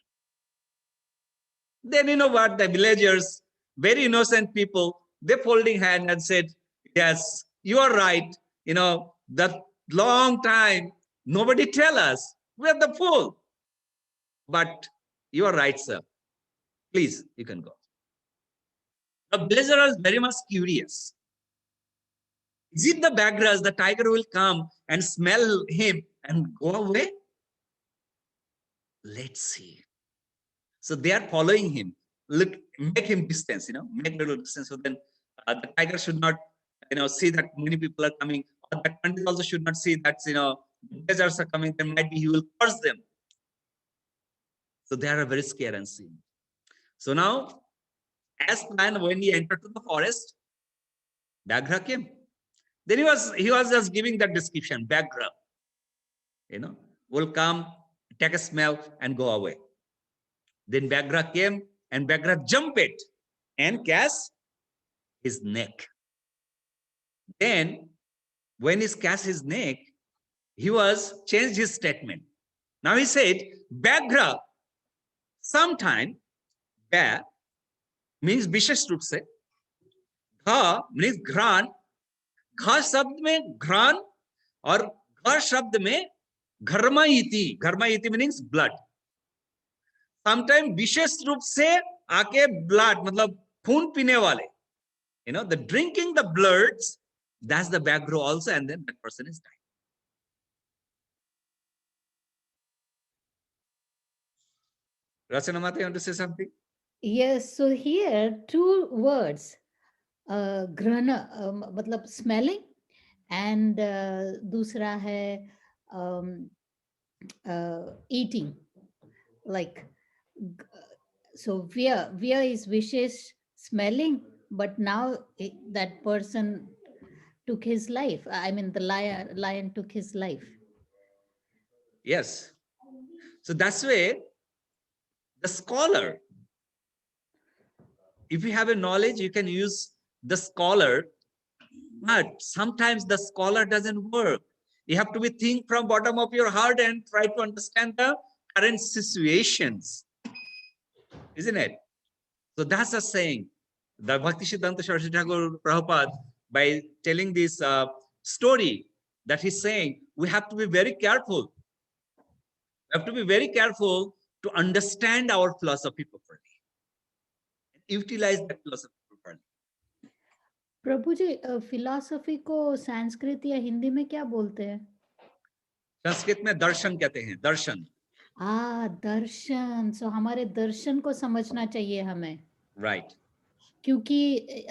Speaker 1: Then you know what? The villagers, very innocent people, they folding hand and said, yes, you are right. That long time, nobody tell us. We are the fool. But you are right, sir. Please, you can go. The villager is very much curious. Is it the Bagras, the tiger will come and smell him and go away? Let's see. So they are following him. Look, make him distance, make little distance. So then the tiger should not, see that many people are coming. Or that pandit also should not see that, villagers are coming. Then might be he will curse them. So they are very scared and seen. So now, as planned, when he entered to the forest, Baghra came. Then he was just giving that description. Baghra, will come, take a smell, and go away. Then Baghra came, and Baghra jumped it and cast his neck. Then, when he cast his neck, he was changed his statement. Now he said, Baghra, sometime, Ba means विशेष रूप से, घा means घ्राण, घा शब्द में घ्राण और घ शब्द में घर्मायिति, घर्मायिति means blood. Sometimes विशेष रूप से आके blood मतलब खून पीने वाले, the drinking the bloods, that's the background also, and then that person is dying. Rachana Mata, you want to say something?
Speaker 5: Yes, so here two words, grana, matlab smelling, and दूसरा है eating, like, so via is vishesh smelling, but now that person took his life. I mean, the lion took his life.
Speaker 1: Yes. So that's why the scholar, if you have a knowledge, you can use the scholar, but sometimes the scholar doesn't work. You have to be think from bottom of your heart and try to understand the current situations, isn't it? So that's a saying. The Bhaktisiddhanta Saraswati Thakur Prabhupada, by telling this story, that he's saying, we have to be very careful. We have to be very careful to understand our philosophy properly. Utilize that philosophy properly.
Speaker 5: प्रभु जी, philosophy को संस्कृत या हिंदी में क्या बोलते हैं?
Speaker 1: संस्कृत में दर्शन कहते हैं, दर्शन.
Speaker 5: दर्शन. सो हमारे दर्शन को समझना चाहिए हमें.
Speaker 1: Right.
Speaker 5: क्योंकि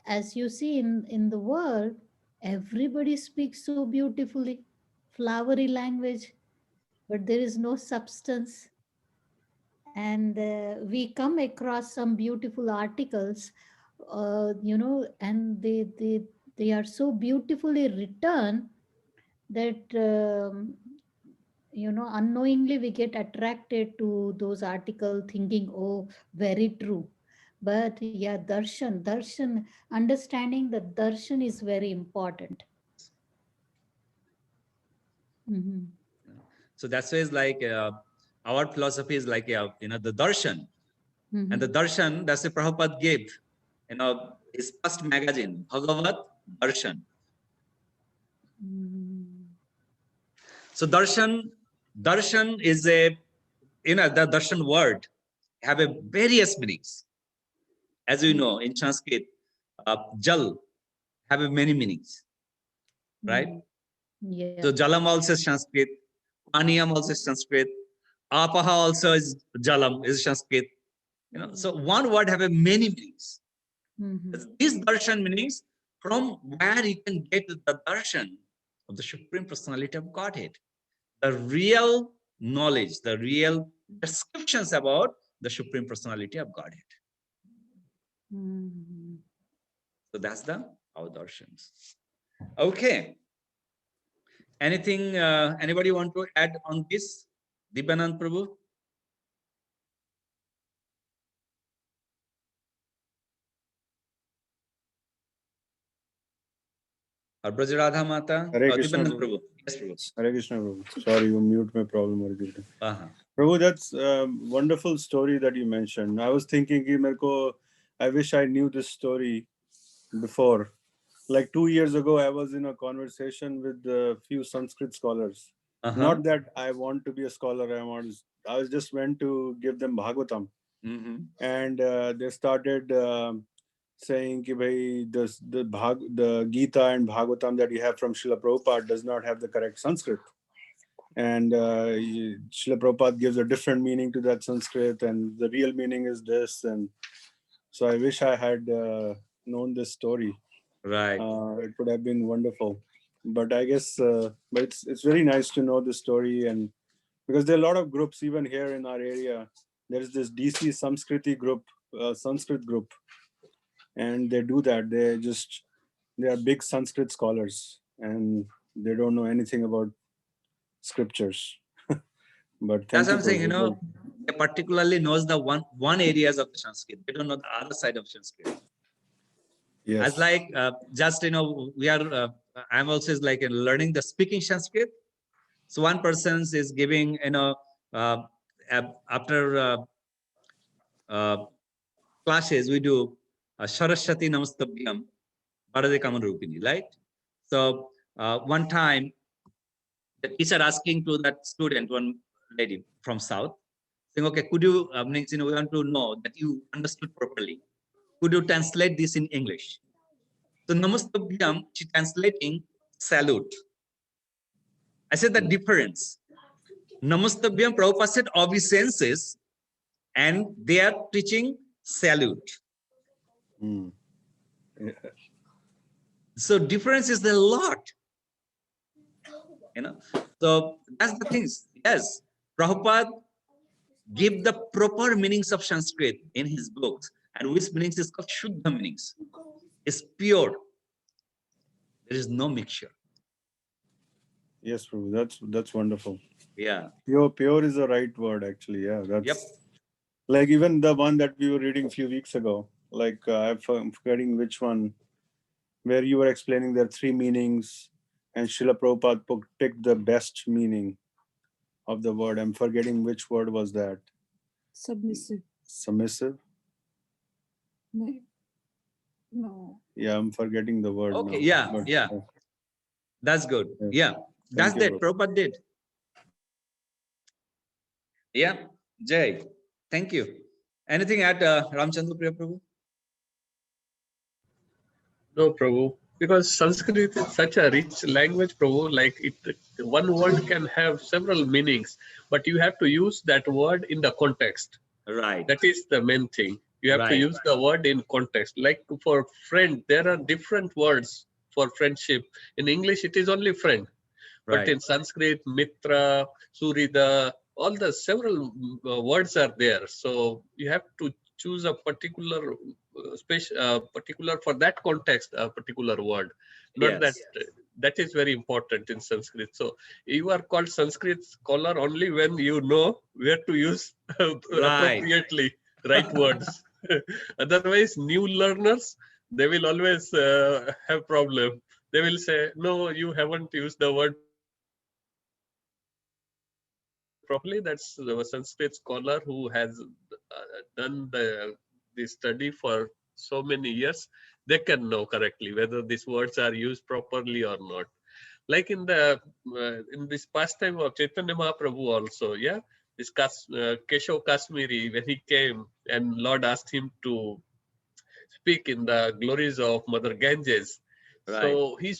Speaker 5: as you see in the world, everybody speaks so beautifully, flowery language, but there is no substance. And we come across some beautiful articles, and they are so beautifully written that unknowingly we get attracted to those articles, thinking, oh, very true. But yeah, darshan, understanding the darshan is very important. Mm-hmm.
Speaker 1: So that's why it's like our philosophy is like the darshan.
Speaker 5: Mm-hmm.
Speaker 1: And the darshan, that's the Prabhupada gave, his first magazine, Bhagavat Darshan.
Speaker 5: Mm-hmm.
Speaker 1: So darshan is a, the darshan word have a various meanings. As you know, in Sanskrit, jal have a many meanings, right?
Speaker 5: Yeah.
Speaker 1: So jalam also is Sanskrit, paniyam also is Sanskrit, apaha also is jalam, is Sanskrit. So one word have a many meanings.
Speaker 5: Mhm.
Speaker 1: These darshan meanings from where you can get the darshan of the Supreme Personality of Godhead, the real knowledge, the real descriptions about the Supreme Personality of Godhead.
Speaker 5: Mhm.
Speaker 1: So that's our darshans. Okay. Anything, anybody want to add on this? Dipanand Prabhu? Or Brajaradha Mata?
Speaker 2: Hare Krishna,
Speaker 1: Dipanand
Speaker 2: Prabhu.
Speaker 1: Prabhu. Yes, Prabhu.
Speaker 2: Hare Krishna, Prabhu. Sorry, you mute my problem.
Speaker 1: Uh-huh.
Speaker 2: Prabhu, that's a wonderful story that you mentioned. I was thinking, ki mere ko, I wish I knew this story before. Like 2 years ago, I was in a conversation with a few Sanskrit scholars.
Speaker 1: Uh-huh.
Speaker 2: Not that I want to be a scholar. I was just went to give them Bhagavatam.
Speaker 1: Mm-hmm.
Speaker 2: And they started saying ki bhai, the Gita and Bhagavatam that you have from Srila Prabhupada does not have the correct Sanskrit. And Srila Prabhupada gives a different meaning to that Sanskrit, and the real meaning is this. And so I wish I had known this story.
Speaker 1: Right.
Speaker 2: It would have been wonderful. But I guess, but it's very nice to know the story, and because there are a lot of groups even here in our area. There's this DC Samskriti group, Sanskrit group, and they do that. They are big Sanskrit scholars, and they don't know anything about scriptures. But
Speaker 1: That's
Speaker 2: thank
Speaker 1: what
Speaker 2: you,
Speaker 1: I'm saying,
Speaker 2: Prabhu.
Speaker 1: they particularly knows the one areas of the Sanskrit. They don't know the other side of Sanskrit.
Speaker 2: Yes.
Speaker 1: As like, just, we are, I'm also is like learning the speaking Sanskrit. So one person is giving, after classes, we do Saraswati Namastabhyam, Bharade Kamarupini, right? So one time, the teacher asking to that student, one lady from South, saying, okay, could you, we want to know that you understood properly. Could you translate this in English? So Namastabhyam, she translating salute. I said the difference. Namastabhyam, Prabhupada said obeisances, and they are teaching salute.
Speaker 2: Mm. Yeah.
Speaker 1: So difference is a lot. So that's the things. Yes, Prabhupada give the proper meanings of Sanskrit in his books, and which meanings is called Shuddha meanings. It's pure. There is no mixture.
Speaker 2: Yes, Prabhu. That's wonderful.
Speaker 1: Yeah.
Speaker 2: Pure is the right word, actually. Yeah, that's
Speaker 1: Yep.
Speaker 2: like even the one that we were reading a few weeks ago. Like I'm forgetting which one, where you were explaining there are 3 meanings, and Srila Prabhupada picked the best meaning of the word. I'm forgetting which word was that.
Speaker 6: Submissive.
Speaker 2: Submissive.
Speaker 6: No.
Speaker 2: Yeah, I'm forgetting the word.
Speaker 1: Okay.
Speaker 2: Now.
Speaker 1: Yeah.
Speaker 2: But,
Speaker 1: Yeah. That's good.
Speaker 2: Yes.
Speaker 1: Yeah. That's
Speaker 2: you,
Speaker 1: that. Prabhupada did. Yeah. Jay. Thank you. Anything at Ramchandra Priya Prabhu?
Speaker 3: No, Prabhu, because Sanskrit is such a rich language, Prabhu. Like one word can have several meanings, but you have to use that word in the context.
Speaker 1: Right.
Speaker 3: That is the main thing. You have to
Speaker 1: Right.
Speaker 3: use the word in context. Like for friend, there are different words for friendship. In English, it is only friend. But
Speaker 1: Right.
Speaker 3: in Sanskrit, Mitra, Surida, all the several words are there. So you have to choose a particular particular for that context, a particular word. Not
Speaker 1: Yes.
Speaker 3: that is very important in Sanskrit. So you are called Sanskrit scholar only when you know where to use appropriately right words. Otherwise, new learners, they will always have problem. They will say, no, you haven't used the word properly. That's the Sanskrit scholar who has done the study for so many years. They can know correctly whether these words are used properly or not. like in this pastime of Chaitanya Mahaprabhu also, yeah, this Keshav Kashmiri, when he came and Lord asked him to speak in the glories of Mother Ganges.
Speaker 1: Right.
Speaker 3: So he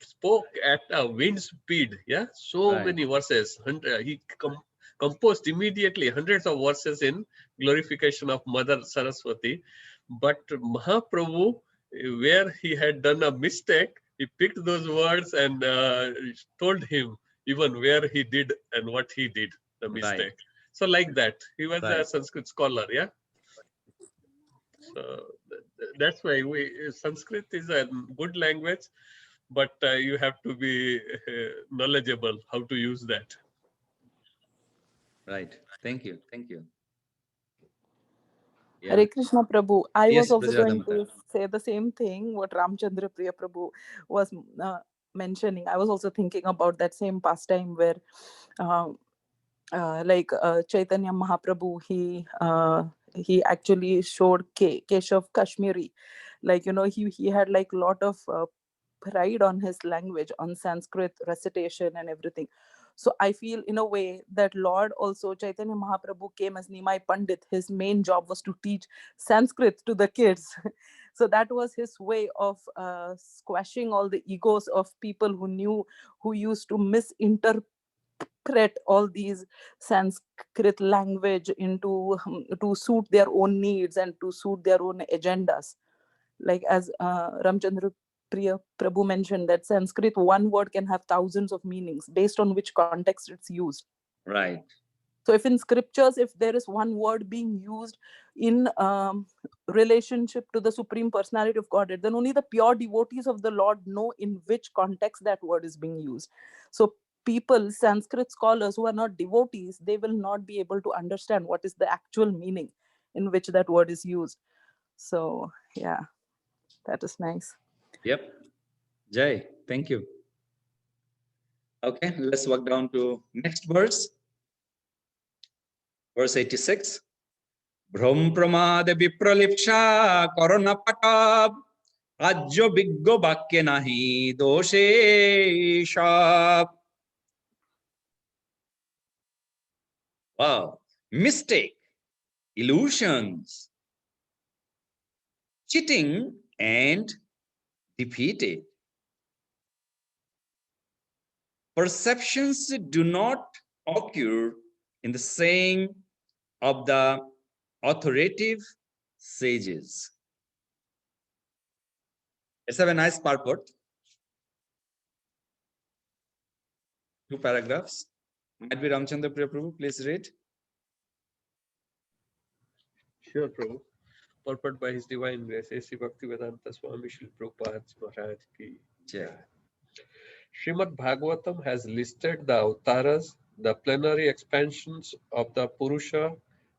Speaker 3: spoke at a wind speed, yeah, so
Speaker 1: Right.
Speaker 3: many verses. He composed immediately hundreds of verses in glorification of Mother Saraswati. But Mahaprabhu, where he had done a mistake, he picked those words and told him even where he did and what he did, the mistake.
Speaker 1: Right.
Speaker 3: So like that, he was a
Speaker 1: Right.
Speaker 3: Sanskrit scholar, yeah. So that's why Sanskrit is a good language, but you have to be knowledgeable how to use that.
Speaker 1: Right. Thank you. Thank you.
Speaker 4: Hare Krishna Prabhu. I
Speaker 1: Yes,
Speaker 4: was also going
Speaker 1: Brajadamata.
Speaker 4: to say the same thing what Ramchandra Priya Prabhu was mentioning. I was also thinking about that same pastime where Chaitanya Mahaprabhu, he actually showed Keshav Kashmiri, like, you know, he had like lot of pride on his language, on Sanskrit recitation and everything. So I feel in a way that Lord also, Chaitanya Mahaprabhu came as Nimai Pandit. His main job was to teach Sanskrit to the kids. So that was his way of squashing all the egos of people who used to misinterpret all these Sanskrit language into to suit their own needs and to suit their own agendas. Like as Ramchandra Priya Prabhu mentioned, that Sanskrit, one word can have thousands of meanings based on which context it's used.
Speaker 1: Right.
Speaker 4: So if in scriptures, if there is one word being used in relationship to the Supreme Personality of Godhead, then only the pure devotees of the Lord know in which context that word is being used. So people, Sanskrit scholars who are not devotees, they will not be able to understand what is the actual meaning in which that word is used. So yeah, that is nice.
Speaker 1: Yep. Jai. Thank you. Okay, let's walk down to next verse. Verse 86. Bhrom pramade vipralipsha korona patab ajjo biggo bakke nahi doshe shab. Wow. Mistake, illusions, cheating, and defeated. Perceptions do not occur in the saying of the authoritative sages. Let's have a nice purport. 2 paragraphs. Might be Ramchandra Priya Prabhu, please read.
Speaker 3: Sure, Prabhu. Purport by His Divine Grace, A.C. Bhaktivedanta Swami Shri Prabhupada Maharaj Ki
Speaker 1: Jai.
Speaker 3: Srimad Bhagavatam has listed the avatars, the plenary expansions of the Purusha,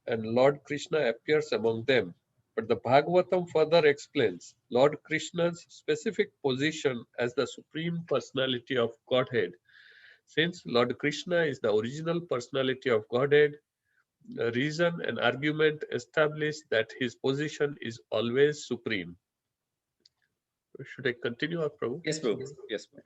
Speaker 3: and Lord Krishna appears among them. But the Bhagavatam further explains Lord Krishna's specific position as the Supreme Personality of Godhead. Since Lord Krishna is the original personality of Godhead, reason and argument establish that his position is always supreme. Should I continue, Prabhu?
Speaker 1: Yes, Prabhu. Yes, Prabhu.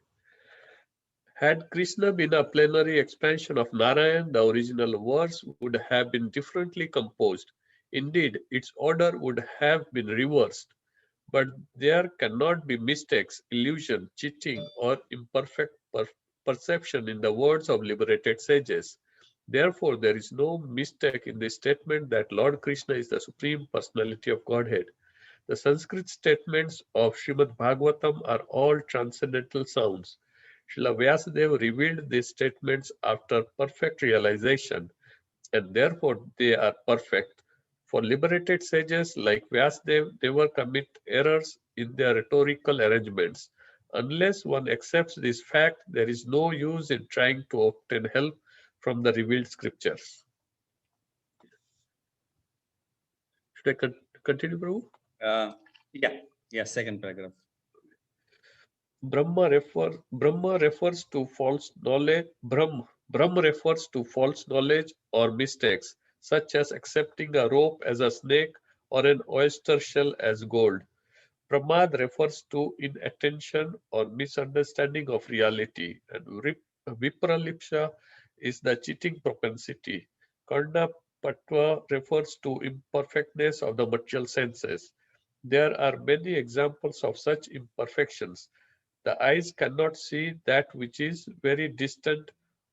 Speaker 3: Had Krishna been a plenary expansion of Narayan, the original verse would have been differently composed. Indeed, its order would have been reversed. But there cannot be mistakes, illusion, cheating, or imperfect perception in the words of liberated sages. Therefore, there is no mistake in the statement that Lord Krishna is the Supreme Personality of Godhead. The Sanskrit statements of Srimad Bhagavatam are all transcendental sounds. Srila Vyasadeva revealed these statements after perfect realization, and therefore they are perfect. For liberated sages like Vyasadeva, they will commit errors in their rhetorical arrangements. Unless one accepts this fact, there is no use in trying to obtain help from the revealed scriptures. Should I continue, Prabhu?
Speaker 1: Yeah, second paragraph.
Speaker 3: Brahma refers to false knowledge. Brahma refers to false knowledge or mistakes, such as accepting a rope as a snake or an oyster shell as gold. Pramad refers to inattention or misunderstanding of reality, and Vipralipsa is the cheating propensity. Karna Patwa refers to imperfectness of the material senses. There are many examples of such imperfections. The eyes cannot see that which is very distant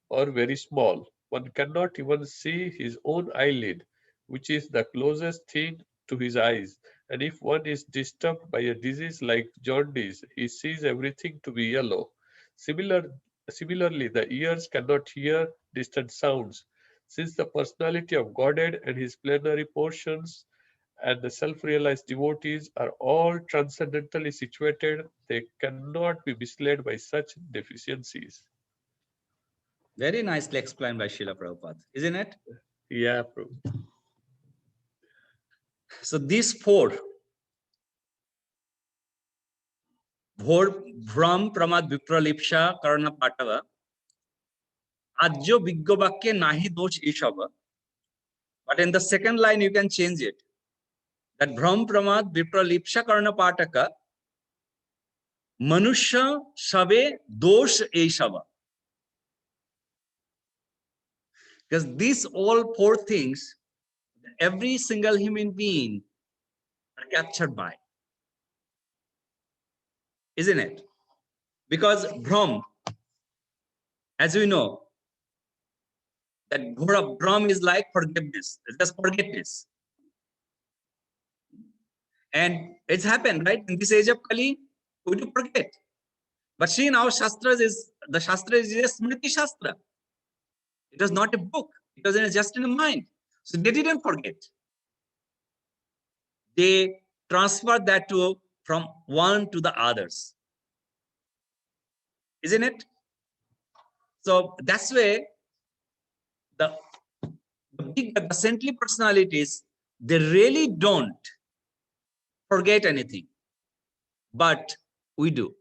Speaker 3: or very small. One cannot even see his own eyelid, which is the closest thing to his eyes. And if one is disturbed by a disease like jaundice, he sees everything to be yellow. Similarly, the ears cannot hear distant sounds. Since the personality of Godhead and his plenary portions and the self-realized devotees are all transcendentally situated, they cannot be misled by such deficiencies.
Speaker 1: Very nicely explained by Srila Prabhupada, isn't it?
Speaker 3: Yeah, Prabhu.
Speaker 1: So these four, Bhor, Bhram, Pramad, Vipralipsha, Karna, Patava, Ajjo Viggo Bakke Nahi Dosh Ishava. But in the second line, you can change it. That Bhram, Pramad, Vipralipsha, Karna, Pataka, Manusha, Shave, Dosh, Eshava. Because these all four things, every single human being are captured by. Isn't it? Because Bhram, as we know, that Bhram is like forgiveness, just forgetfulness. And it's happened, right? In this age of Kali, we do forget. But see, in our Shastras the Shastra is just Smriti Shastra. It was not a book. It was just in the mind. So they didn't forget. They transferred that from one to the others. Isn't it? So that's why the saintly personalities, they really don't forget anything. But we do.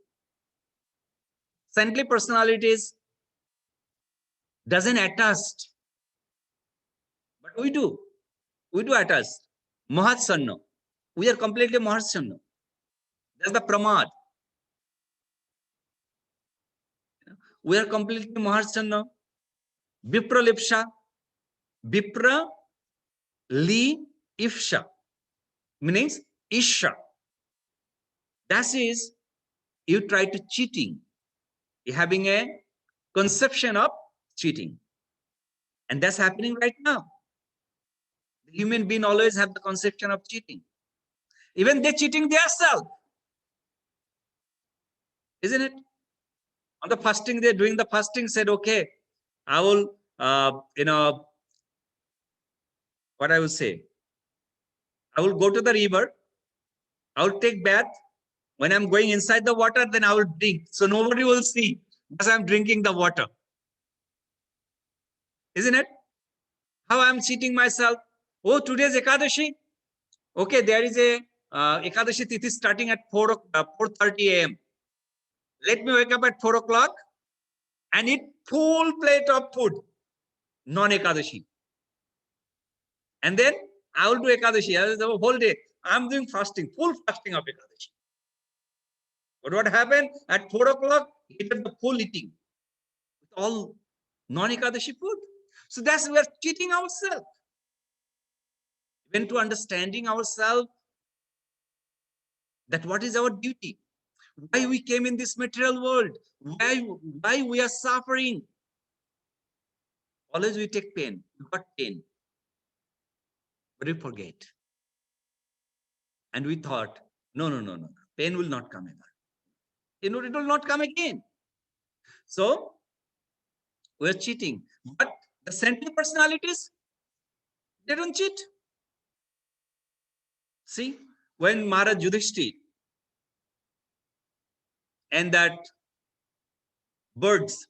Speaker 1: Saintly personalities doesn't attest, but we do. We do attest. Mahatsanno. We are completely Mahatsanno. That's the Pramad. We are completely Mahatsanno. Vipralipsha. Vipra li ifsha. Means Isha. That is, you try to cheating. You're having a conception of cheating. And that's happening right now. The human being always have the conception of cheating. Even they're cheating themselves. Isn't it? On the fasting, they're doing the fasting, said, okay, I will, what I will say, I will go to the river, I will take bath. When I'm going inside the water, then I will drink. So nobody will see because I'm drinking the water. Isn't it? How I'm cheating myself. Oh, today's Ekadashi. Okay, there is a Ekadashi Tithi starting at 4:30 a.m. Let me wake up at 4 o'clock and eat full plate of food, non-Ekadashi. And then I will do Ekadashi the whole day. I'm doing fasting, full fasting of Ekadashi. But what happened? At 4 o'clock, he did the full eating with all non-Ekadashi food. So that's we are cheating ourselves. Even to understanding ourselves, that what is our duty, why we came in this material world, why we are suffering. Always we take pain, we got pain, but we forget. And we thought, no, pain will not come ever. It will not come again. So we're cheating. But the saintly personalities, they don't cheat. See, when Maharaj Yudhishthira and that birds,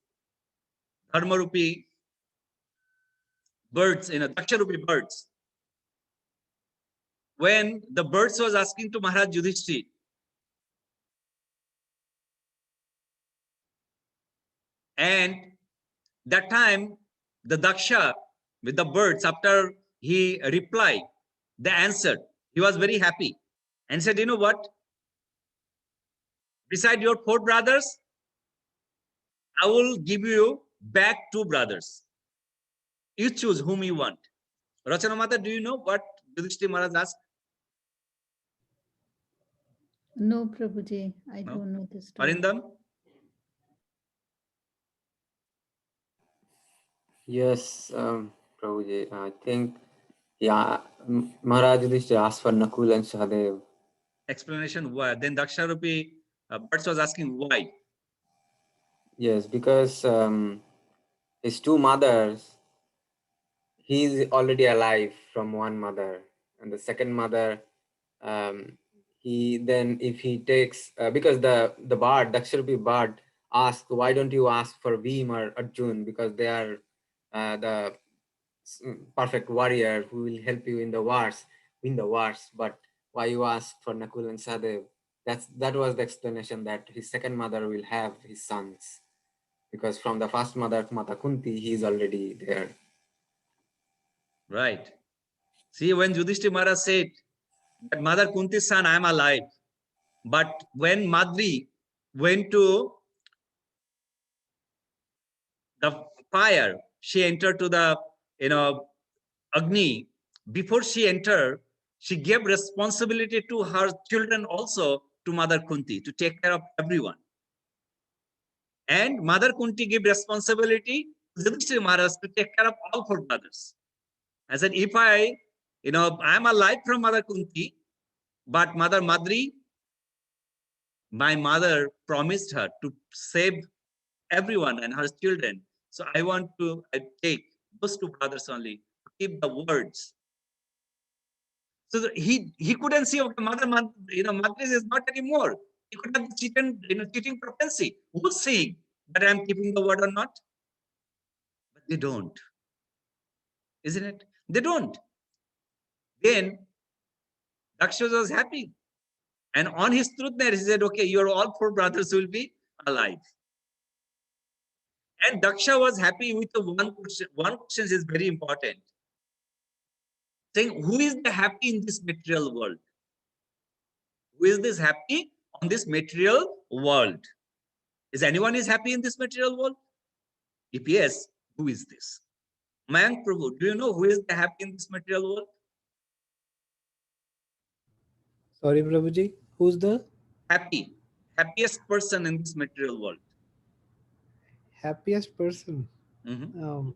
Speaker 1: Dharmarupi birds, Daksharupi birds, when the birds was asking to Maharaj Yudhishthira, and that time the Daksha with the birds, after he replied, the answer, he was very happy and said, you know what? beside your 4 brothers, I will give you back 2 brothers. You choose whom you want. Rachana Mata, do you know what Yudhishthira Maharaj asked?
Speaker 5: No, Prabhuji, I
Speaker 1: No?
Speaker 5: don't know this story.
Speaker 1: Arindam?
Speaker 7: Yes, Prabhuji, I think, yeah, Maharaj Yudhishthira asked for Nakul and Sahadev.
Speaker 1: Explanation why. Then Daksharupi Bhatts was asking why.
Speaker 7: Yes, because his 2 mothers, he's already alive from one mother, and the second mother, he then if he takes because the bard Daksharupi bard asked, why don't you ask for Bhim or Arjun, because they are the perfect warrior who will help you in the wars, win the wars, but why you ask for Nakul and Sahadev? That was the explanation, that his second mother will have his sons, because from the first mother, Mata Kunti, he is already there.
Speaker 1: Right. See, when Yudhishthira Maharaj said that Mother Kunti's son, I am alive. But when Madri went to the fire, she entered to the, Agni. Before she entered, she gave responsibility to her children also to Mother Kunti to take care of everyone. And Mother Kunti gave responsibility to Yudhishthira Maharaj to take care of all 4 brothers. I said, if I am alive from Mother Kunti, but Mother Madri, my mother promised her to save everyone and her children. So I want to take those 2 brothers only, keep the words. So he couldn't see, okay, Madri is not anymore. He could have cheating propensity. Who's saying that I'm keeping the word or not? But they don't. Isn't it? They don't. Then Daksha was happy. And on his truth there, he said, okay, your all 4 brothers will be alive. And Daksha was happy with the one question. One question is very important. Saying, who is the happy in this material world? Who is this happy on this material world? Is anyone is happy in this material world? If yes, who is this? Mayank Prabhu, do you know who is the happy in this material world?
Speaker 8: Sorry, Prabhuji, who's the
Speaker 1: Happiest person in this material world?
Speaker 8: happiest person?
Speaker 1: Mhm.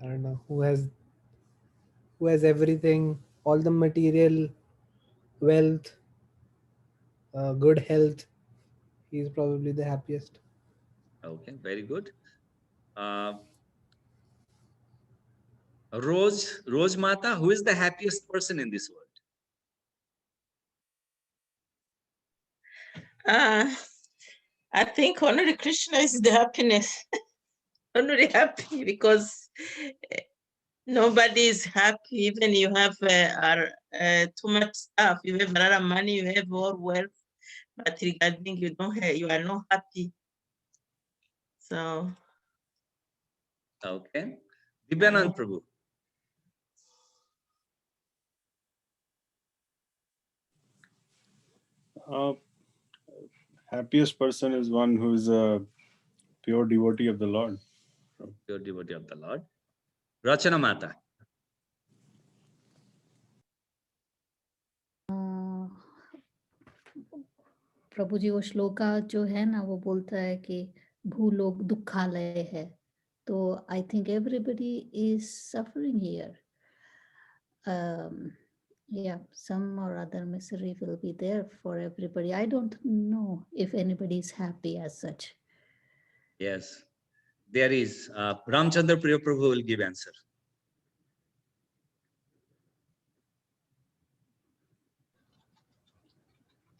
Speaker 8: I don't know, who has everything, all the material, wealth, good health. He's probably the happiest.
Speaker 1: Okay, very good. Rose Mata, who is the happiest person in this world?
Speaker 9: I think only Krishna is the happiness. Only happy, because nobody is happy. Even you have too much stuff, you have a lot of money, you have all wealth, but regarding you are not happy. So
Speaker 1: Okay. Divyanand Prabhu.
Speaker 2: Happiest person is one who is a pure devotee of the Lord.
Speaker 1: Pure devotee of the Lord. Rachana Mata.
Speaker 5: प्रभु जी वो श्लोका जो है ना वो बोलता है कि भूलोक दुखालय है, तो I think everybody is suffering here. Yeah, some or other misery will be there for everybody. I don't know if anybody is happy as such.
Speaker 1: Yes, there is. Ramchandra Priya Prabhu will give answer.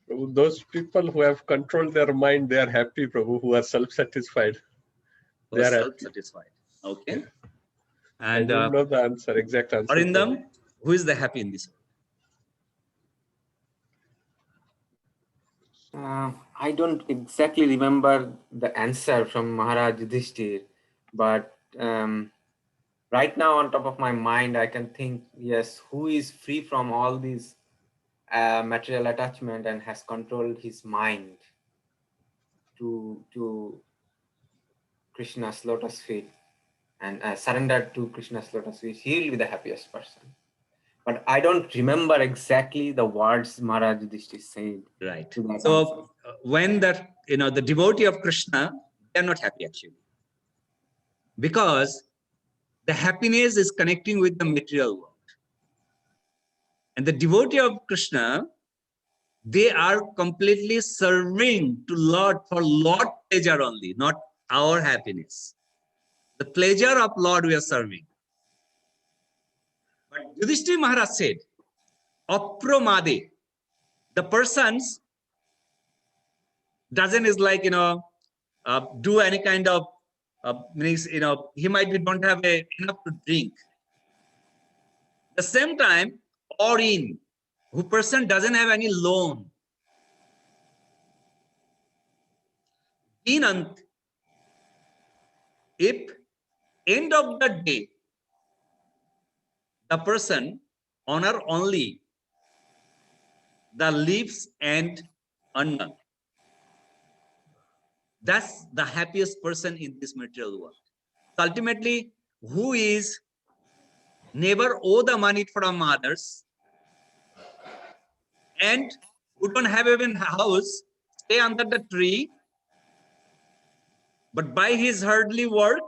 Speaker 3: Those people who have controlled their mind, they are happy, Prabhu, who are self-satisfied. They are
Speaker 1: self-satisfied. Okay. And
Speaker 3: I don't know the answer, exact answer.
Speaker 1: Arindam, who is the happy in this world?
Speaker 7: I don't exactly remember the answer from Maharaj Yudhishthir, but right now on top of my mind, I can think, yes, who is free from all these material attachment and has controlled his mind to Krishna's lotus feet and surrendered to Krishna's lotus feet, he will be the happiest person. But I don't remember exactly the words Maharaj Yudhishthira said.
Speaker 1: Right.
Speaker 7: to that
Speaker 1: So
Speaker 7: answer.
Speaker 1: when the devotee of Krishna, they are not happy actually, because the happiness is connecting with the material world. And the devotee of Krishna, they are completely serving to Lord for Lord pleasure only, not our happiness. The pleasure of Lord we are serving. But Yudhishthira Maharaj said, Apramade, the persons doesn't is like, do any kind of, means, he might be don't have enough to drink. The same time, or in, who person doesn't have any loan. Dinant, if end of the day, the person honor only the leaves and anna, that's the happiest person in this material world. Ultimately, who is never owe the money from others and who don't have even a house, stay under the tree, but by his hardly work,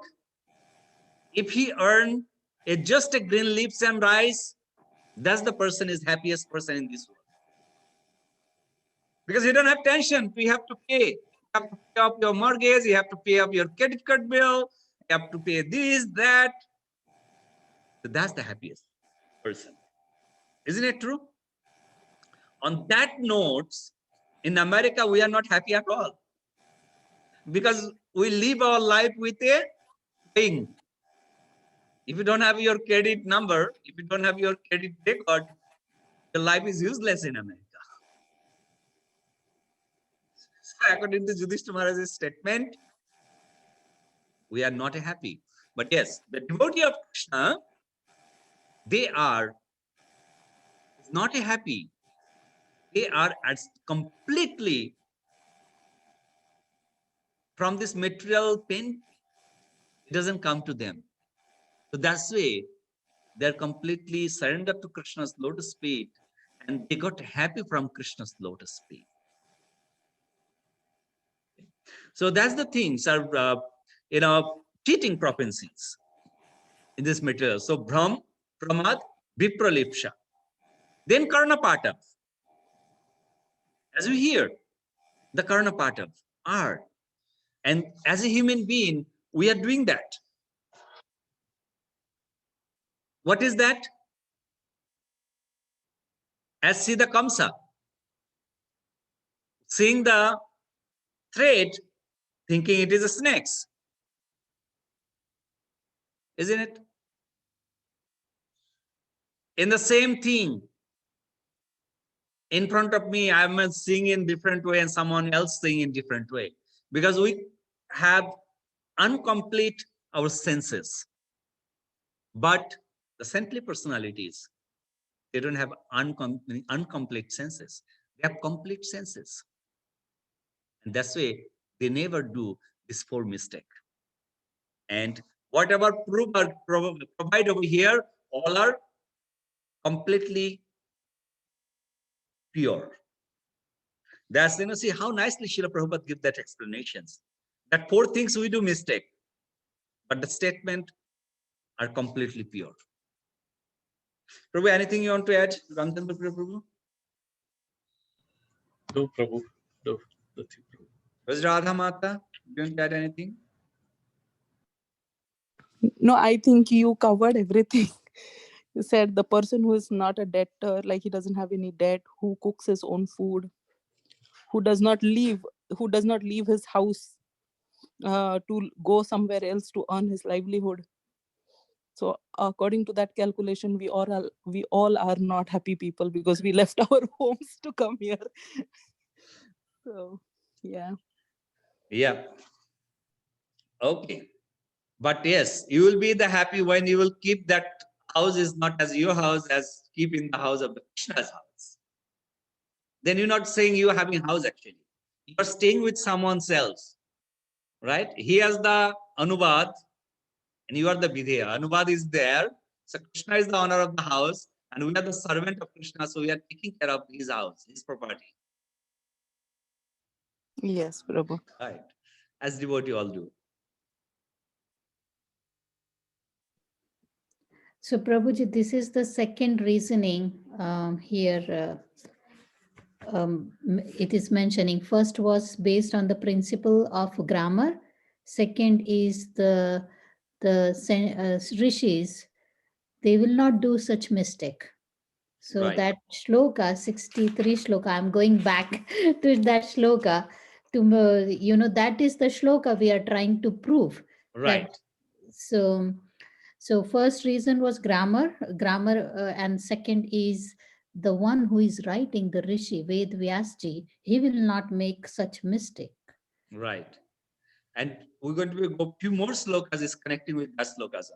Speaker 1: if he earn just a green leaves and rice, that's the person is happiest person in this world. Because you don't have tension, you have to pay. You have to pay up your mortgage, you have to pay up your credit card bill, you have to pay this, that. So that's the happiest person. Isn't it true? On that notes, in America, we are not happy at all. Because we live our life with a thing. If you don't have your credit number, if you don't have your credit record, your life is useless in America. So according to Yudhishthira Maharaj's statement, we are not happy. But yes, the devotee of Krishna, they are not happy. They are as completely from this material pain, it doesn't come to them. So that's why they're completely surrendered to Krishna's lotus feet and they got happy from Krishna's lotus feet. So that's the things are, cheating propensities in this material. So Brahm, Pramad, Vipralipsha. Then Karnapata. As we hear, the Karnapata are. And as a human being, we are doing that. What is that? As see the Kamsa, seeing the thread, thinking it is a snake. Isn't it? In the same thing, in front of me, I'm seeing in different way and someone else seeing in different way. Because we have incomplete our senses. But the saintly personalities, they don't have incomplete senses. They have complete senses. And that's why they never do this four mistake. And whatever proof are provide over here, all are completely pure. That's, see how nicely Srila Prabhupada give that explanations. That four things we do mistake, but the statement are completely pure. Prabhu, anything you want to add? Ramchandra Prabhu?
Speaker 3: No, Prabhu. No, nothing, Prabhu.
Speaker 1: Was Radha Mata? Do you want to add anything?
Speaker 4: No, I think you covered everything. You said the person who is not a debtor, like he doesn't have any debt, who cooks his own food, who does not leave his house to go somewhere else to earn his livelihood. So according to that calculation, we all are not happy people because we left our homes to come here. So yeah.
Speaker 1: Yeah. Okay. But yes, you will be the happy when you will keep that house is not as your house, as keep in the house of the Krishna's house. then you're not saying you are having house actually. You are staying with someone else, right? He has the Anubad and you are the Vidya. Anubad is there. So Krishna is the owner of the house and we are the servant of Krishna. So we are taking care of his house, his property,
Speaker 4: Yes, Prabhu.
Speaker 1: right? As devotee all do.
Speaker 5: So Prabhuji, this is the second reasoning here. It is mentioning. First was based on the principle of grammar. Second is the rishis. They will not do such mistake. So
Speaker 1: Right.
Speaker 5: that shloka, 63 shloka, I'm going back to that shloka. That is the shloka we are trying to prove.
Speaker 1: Right.
Speaker 5: That, so first reason was grammar, and second is the one who is writing, the Rishi, Ved Vyasji, he will not make such mistake.
Speaker 1: Right. And we're going to go few more slokas is connecting with that slokas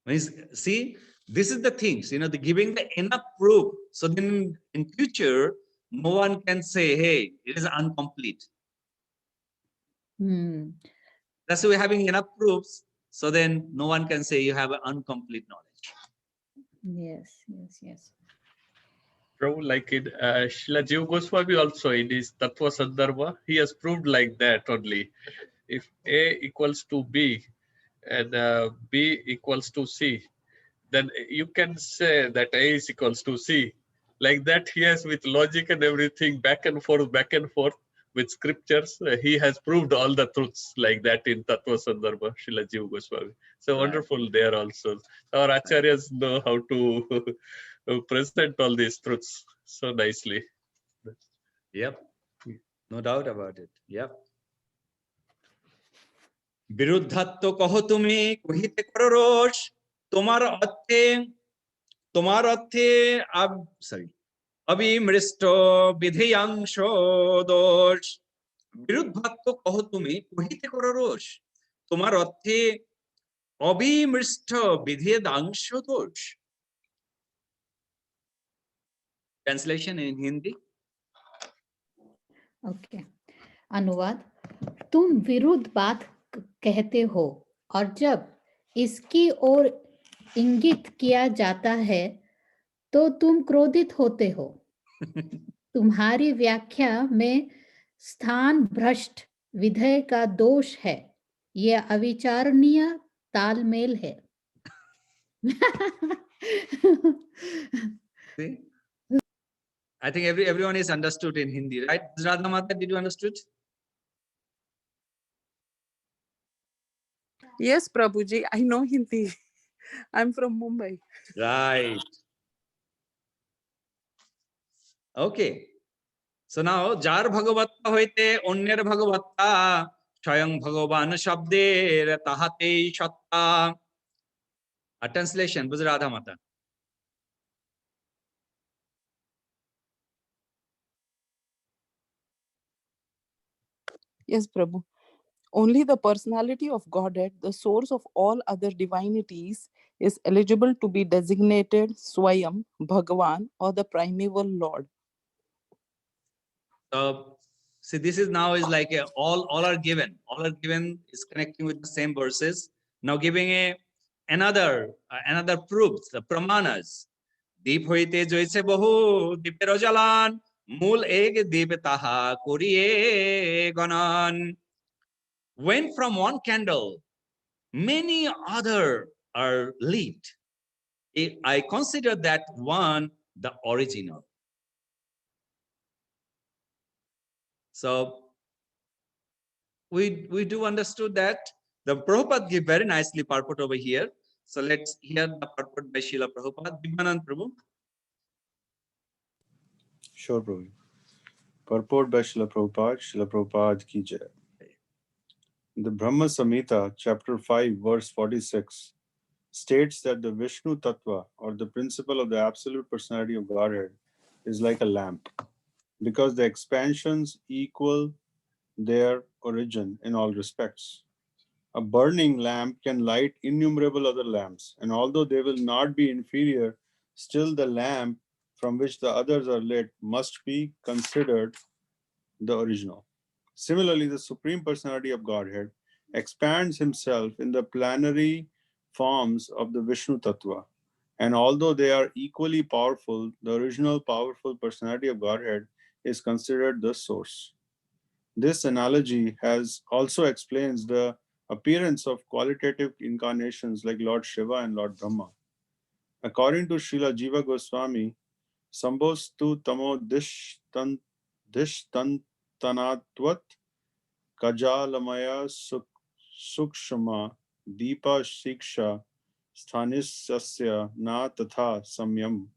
Speaker 1: only. See, this is the things, the giving the enough proof. So then in future, no one can say, hey, it is incomplete. That's why we're having enough proofs. So then no one can say you have an incomplete knowledge.
Speaker 5: Yes.
Speaker 3: Prabhu, like in Srila Jiva Goswami also in his Tattva Sandarbha, he has proved like that only. If A equals to B and B equals to C, then you can say that A is equals to C. Like that, he has with logic and everything, back and forth with scriptures. He has proved all the truths like that in Tattva Sandarbha, Srila Jiva Goswami. So
Speaker 1: Right.
Speaker 3: wonderful there also. Our acharyas know how to present all these truths so nicely.
Speaker 1: Yep. No doubt about it. Yep. বিরুদ্ধাত্ব কহ তুমি কহিতে করো রোষ তোমার অর্থে অবিমৃষ্ট বিধিয়াংশ দোষ বিরুদ্ধাত্ব কহ তুমি কহিতে করো রোষ তোমার অর্থে অবিমৃষ্ট বিধিয়াংশ দোষ Translation in Hindi.
Speaker 5: Okay. अनुवाद, तुम विरुद्ध बात कहते हो और जब इसकी ओर इंगित किया जाता है तो तुम क्रोधित होते हो। तुम्हारी व्याख्या में स्थान भ्रष्ट विधेय का दोष है। यह अविचारणीय तालमेल है।
Speaker 1: See? I think everyone is understood in Hindi, right? Radha Mata, did you understood?
Speaker 4: Yes, Prabhuji, I know Hindi. I'm from Mumbai.
Speaker 1: Right. Okay. So now, jar bhagavatta hoite onner bhagavatta swayam bhagavan shabder tahate shatta. A translation, Radha Mata.
Speaker 4: Yes, Prabhu. Only the personality of Godhead, the source of all other divinities, is eligible to be designated Swayam, Bhagavan, or the primeval Lord.
Speaker 1: So, see, this is now is like all are given. All are given is connecting with the same verses. Now giving another proofs, the pramanas. Deep hoite joise bahu deeper jalan mul ek deep taha koriye ganan. When from one candle many other are lit, I consider that one the original. So we do understood that the Prabhupada give very nicely purport over here. So let's hear the purport by Srila Prabhupada. Divyanand Prabhu.
Speaker 2: Sure, Prabhu. Purport by Srila Prabhupada ki jai. The Brahma Samhita, chapter 5, verse 46, states that the Vishnu Tattva, or the principle of the absolute personality of Godhead, is like a lamp, because the expansions equal their origin in all respects. A burning lamp can light innumerable other lamps, and although they will not be inferior, still the lamp from which the others are lit must be considered the original. Similarly, the Supreme Personality of Godhead expands himself in the plenary forms of the Vishnu Tattva. And although they are equally powerful, the original powerful personality of Godhead is considered the source. This analogy has also explains the appearance of qualitative incarnations like Lord Shiva and Lord Brahma. According to Srila Jiva Goswami, Sambhostu Tamo Dishtantanatvat Kajalamaya Sukshama Deepa Shiksha Sthanisasya Na Tatha Samyam.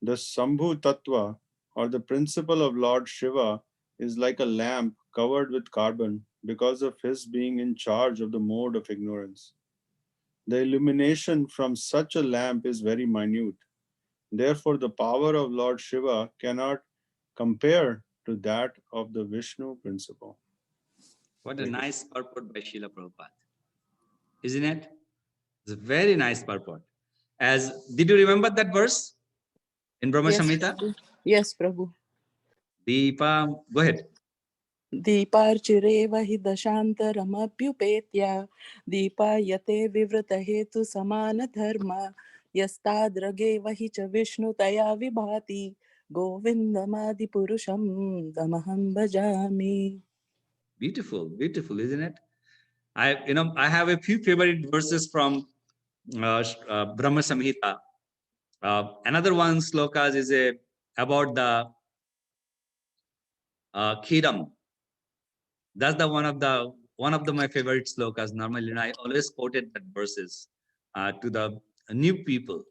Speaker 2: The Sambhu Tattva, or the principle of Lord Shiva, is like a lamp covered with carbon because of his being in charge of the mode of ignorance. The illumination from such a lamp is very minute. Therefore, the power of Lord Shiva cannot compare to that of the Vishnu principle.
Speaker 1: What a nice purport by Srila Prabhupada. Isn't it? It's a very nice purport. Did you remember that verse in Brahma
Speaker 4: Yes,
Speaker 1: Samhita?
Speaker 4: Prabhu. Yes, Prabhu.
Speaker 1: Deepa, go ahead.
Speaker 4: दीपार्चिरेव हि दशान्तरमभ्युपेत्य दीपायते विवृतहेतु समानधर्म यस्ताद्रगेव हि च विष्णुतया विभाति गोविन्दमादिपुरुषं तमहं भजामि.
Speaker 1: Beautiful, beautiful, isn't it? I have a few favorite verses from Brahma Samhita. Another one slokas is about the Khiram. That's the one of my favorite slokas. Normally, I always quoted that verses to the new people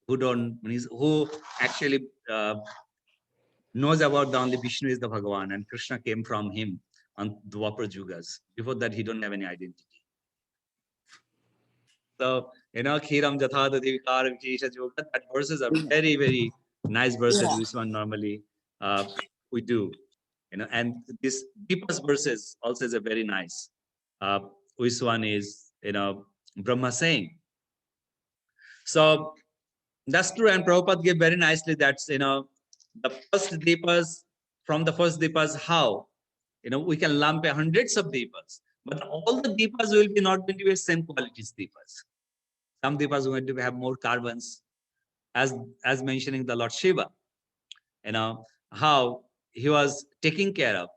Speaker 1: who actually knows about the only Vishnu is the Bhagavan and Krishna came from him on Dwapar Yugas. Before that, he don't have any identity. So, Khiram Jathadati Vikara Vikesha Yoga, that verses are very, very nice verses,
Speaker 4: Yeah.
Speaker 1: which one normally we do. And this Deepa's verses also is a very nice. Which one is, Brahma saying. So that's true. And Prabhupada gave very nicely that's, the first Deepas, from the first Deepas, how, we can lump hundreds of Deepas, but all the Deepas will be not going to be same qualities Deepas. Some Deepas are going to have more carbons, as mentioning the Lord Shiva, how he was taking care of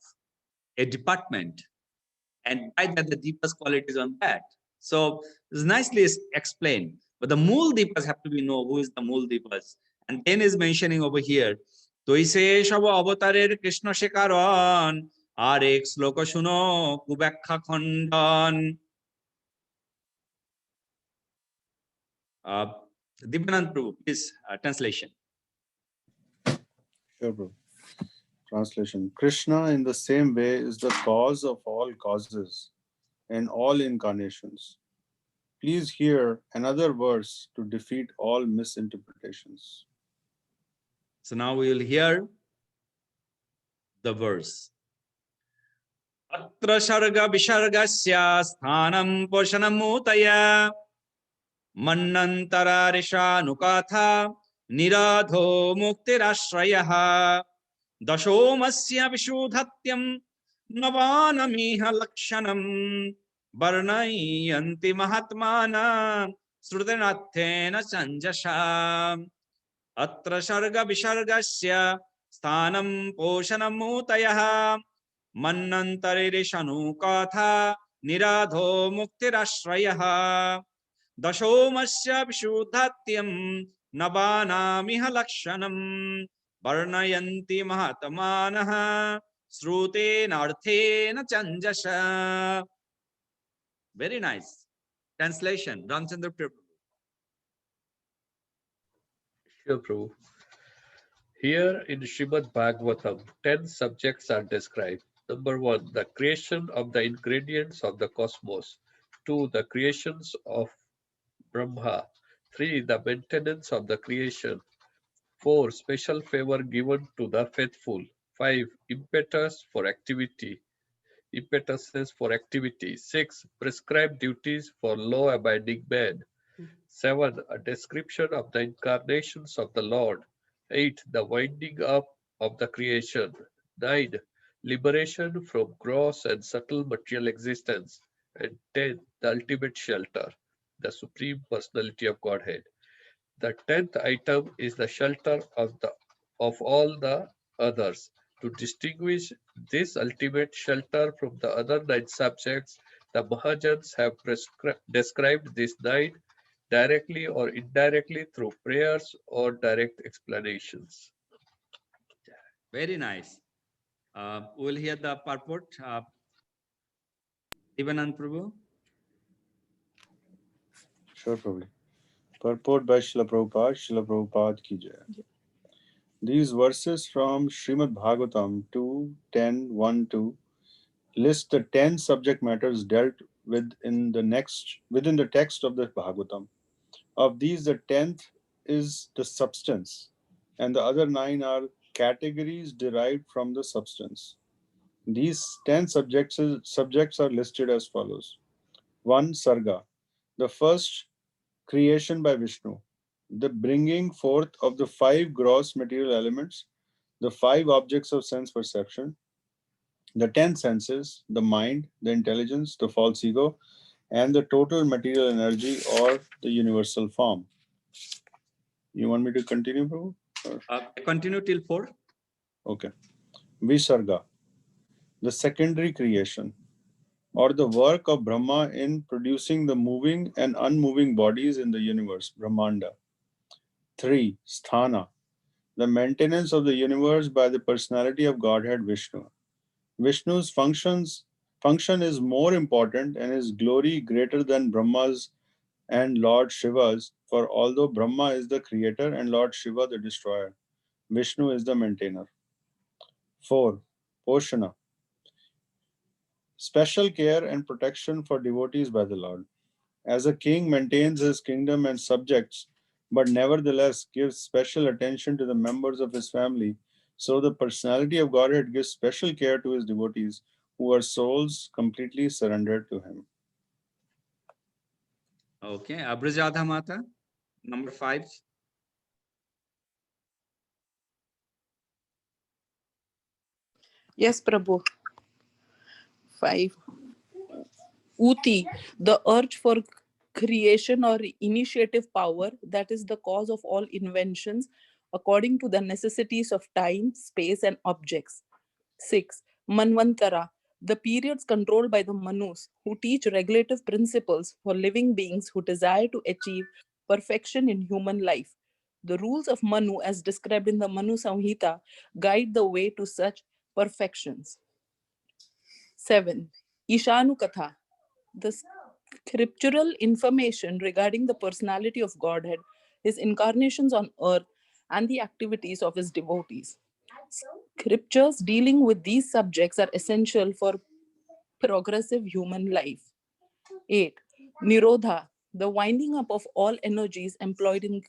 Speaker 1: a department, and by that the Deepas qualities on that. So it's nicely explained. But the Mool Deepas have to be know who is the Mool Deepas. And then is mentioning over here, Toise Shava Avatarer Krishna Shekaran, Arek Sloka Shuno, Kubekha Khandan. Dibbanand Prabhu, please, translation.
Speaker 2: Sure, bro. Translation. Krishna in the same way is the cause of all causes and all incarnations. Please hear another verse to defeat all misinterpretations.
Speaker 1: So now we will hear the verse. Atra Sharga Vishargasya Sthanam Poshanam Mutaya Mannantara Risha Nukatha Niradho Muktirashrayaha Dashomasya Vishudhatyam Navanamiha Lakshanam Varnayanti Mahatmana Srutanathena Sanjasha Atra Sharga Vishargasya Sthanam Poshanam Mutayah Mannantaririsha Nukatha Niradho Muktirashrayaha Dashomasya Vishuddhatyam Navanamiha Lakshanam Varnayanti Mahatmanaha Srutenarthena Chanjasha. Very nice. Translation, Ramchandra Prabhu.
Speaker 3: Sure, Prabhu. Here in Srimad Bhagavatam, 10 subjects are described. Number 1, the creation of the ingredients of the cosmos. 2, the creations of Brahma. 3, the maintenance of the creation. 4, special favor given to the faithful. 5, impetuses for activity. 6, prescribed duties for law-abiding men. 7, a description of the incarnations of the Lord. 8. The winding up of the creation. 9. Liberation from gross and subtle material existence. And 10. The ultimate shelter, the Supreme Personality of Godhead. The 10th item is the shelter of all the others. To distinguish this ultimate shelter from the other 9 subjects, the Mahajans have described this 9 directly or indirectly through prayers or direct explanations.
Speaker 1: Very nice. We'll hear the purport. Divanand Prabhu.
Speaker 2: Sure, probably. Purport by Srila Prabhupada. Srila Prabhupada ki jai. These verses from Srimad Bhagavatam 2.10.1.2 list the 10 subject matters dealt with within the text of the Bhagavatam. Of these, the 10th is the substance, and the other 9 are categories derived from the substance. These 10 subjects are listed as follows. 1. Sarga, the first creation by Vishnu, the bringing forth of the 5 gross material elements, the 5 objects of sense perception, the 10 senses, the mind, the intelligence, the false ego, and the total material energy or the universal form. You want me to continue, Prabhu?
Speaker 1: Continue till 4.
Speaker 2: Okay. Visarga, the secondary creation, or the work of Brahma in producing the moving and unmoving bodies in the universe, Brahmanda. 3. Sthana, the maintenance of the universe by the personality of Godhead Vishnu. Vishnu's function is more important and his glory greater than Brahma's and Lord Shiva's, for although Brahma is the creator and Lord Shiva the destroyer, Vishnu is the maintainer. 4. Poshana, special care and protection for devotees by the Lord. As a king maintains his kingdom and subjects, but nevertheless gives special attention to the members of his family, so the personality of Godhead gives special care to his devotees who are souls completely surrendered to him.
Speaker 1: Okay. Abrajadha Mata, number 5.
Speaker 4: Yes, Prabhu. 5. Uti, the urge for creation or initiative power that is the cause of all inventions according to the necessities of time, space, and objects. 6. Manvantara, the periods controlled by the Manus who teach regulative principles for living beings who desire to achieve perfection in human life. The rules of Manu, as described in the Manu Samhita, guide the way to such perfections. 7. Ishanu Katha, the scriptural information regarding the personality of Godhead, his incarnations on earth, and the activities of his devotees. Scriptures dealing with these subjects are essential for progressive human life. 8. Nirodha, the winding up of all energies employed in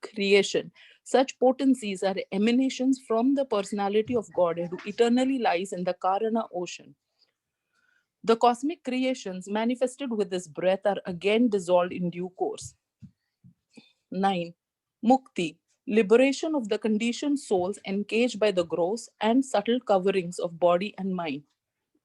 Speaker 4: creation. Such potencies are emanations from the personality of Godhead who eternally lies in the Karana ocean. The cosmic creations manifested with this breath are again dissolved in due course. 9. Mukti, liberation of the conditioned souls encaged by the gross and subtle coverings of body and mind.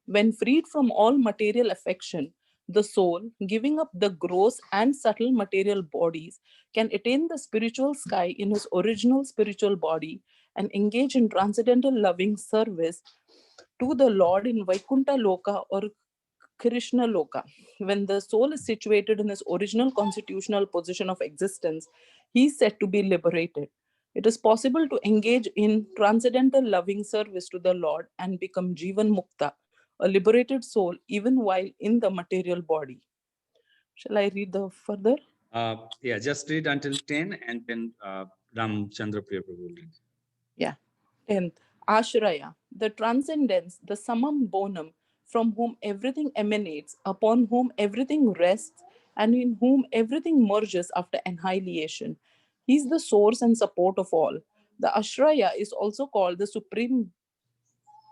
Speaker 4: When freed from all material affection, the soul, giving up the gross and subtle material bodies, can attain the spiritual sky in his original spiritual body and engage in transcendental loving service to the Lord in Vaikuntha Loka or Krishna Loka. When the soul is situated in his original constitutional position of existence, he is said to be liberated. It is possible to engage in transcendental loving service to the Lord and become Jivan Mukta, a liberated soul, even while in the material body. Shall I read the further?
Speaker 1: Yeah, just read until 10 and then Ram Chandra Priya Prabhu will read.
Speaker 4: Yeah. 10th, Ashraya, the transcendence, the summum bonum, from whom everything emanates, upon whom everything rests, and in whom everything merges after annihilation. He is the source and support of all. The Ashraya is also called the Supreme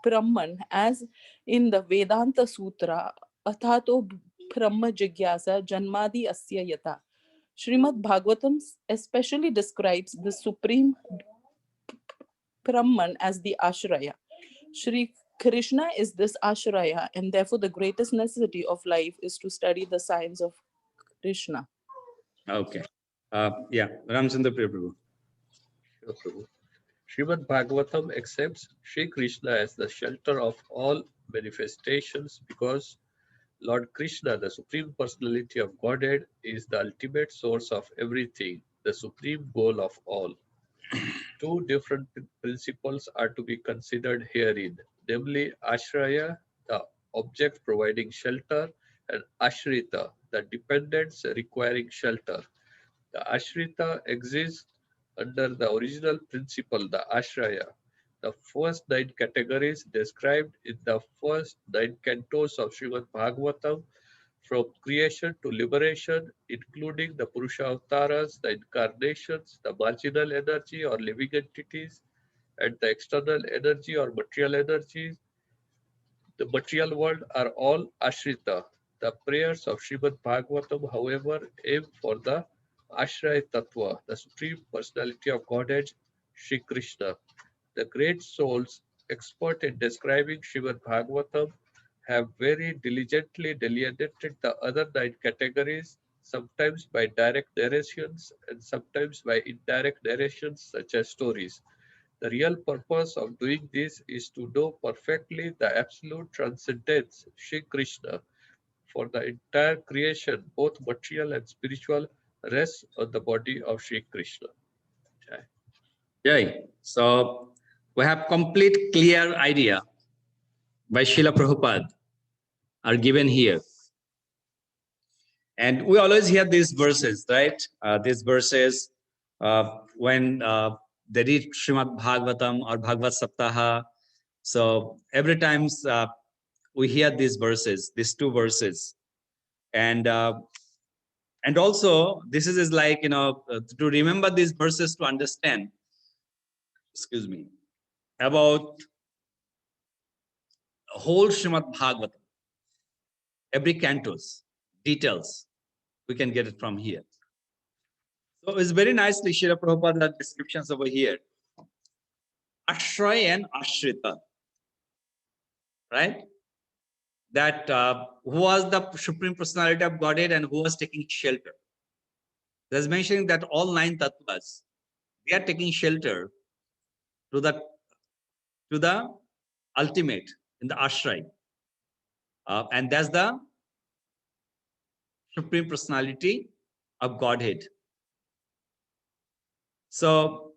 Speaker 4: Brahman, as in the Vedanta Sutra, Athato Brahma Jigyasa Janmadi Asya Yata. Srimad Bhagavatam especially describes the Supreme Brahman as the Ashraya. Shri Krishna is this Ashraya, and therefore the greatest necessity of life is to study the science of Krishna.
Speaker 1: Okay. Yeah, Ramchandra Priya Prabhu.
Speaker 3: Sure, Prabhu. Srimad Bhagavatam accepts Sri Krishna as the shelter of all manifestations because Lord Krishna, the Supreme Personality of Godhead, is the ultimate source of everything, the supreme goal of all. Two different principles are to be considered herein, namely Ashraya, the object providing shelter, and Ashrita, the dependents requiring shelter. The Ashrita exists under the original principle, the Ashraya. The first 9 categories described in the first 9 cantos of Srimad Bhagavatam from creation to liberation, including the Purusha Avtaras, the incarnations, the marginal energy or living entities, and the external energy or material energies, the material world are all Ashrita. The prayers of Srimad Bhagavatam, however, aim for the Ashraya Tattva, the Supreme Personality of Godhead, Sri Krishna. The great souls, expert in describing Srimad Bhagavatam, have very diligently delineated the other 9 categories, sometimes by direct narrations and sometimes by indirect narrations such as stories. The real purpose of doing this is to know perfectly the absolute transcendence, Sri Krishna. For the entire creation, both material and spiritual, rests on the body of Sri Krishna. Jai.
Speaker 1: Jai. So we have complete clear idea by Srila Prabhupada are given here. And we always hear these verses, right? These verses when they read Srimad Bhagavatam or Bhagavad Saptaha. So every time we hear these verses, these 2 verses. And also this is like, you know, to remember these verses to understand, excuse me, about whole Srimad Bhagavatam, every cantos, details, we can get it from here. So it's very nicely, Srila Prabhupada descriptions over here. Ashraya and Ashrita, right? That who was the Supreme Personality of Godhead and who was taking shelter. There's mentioning that all 9 tattvas, they are taking shelter to the ultimate in the Ashraya. And that's the Supreme Personality of Godhead. So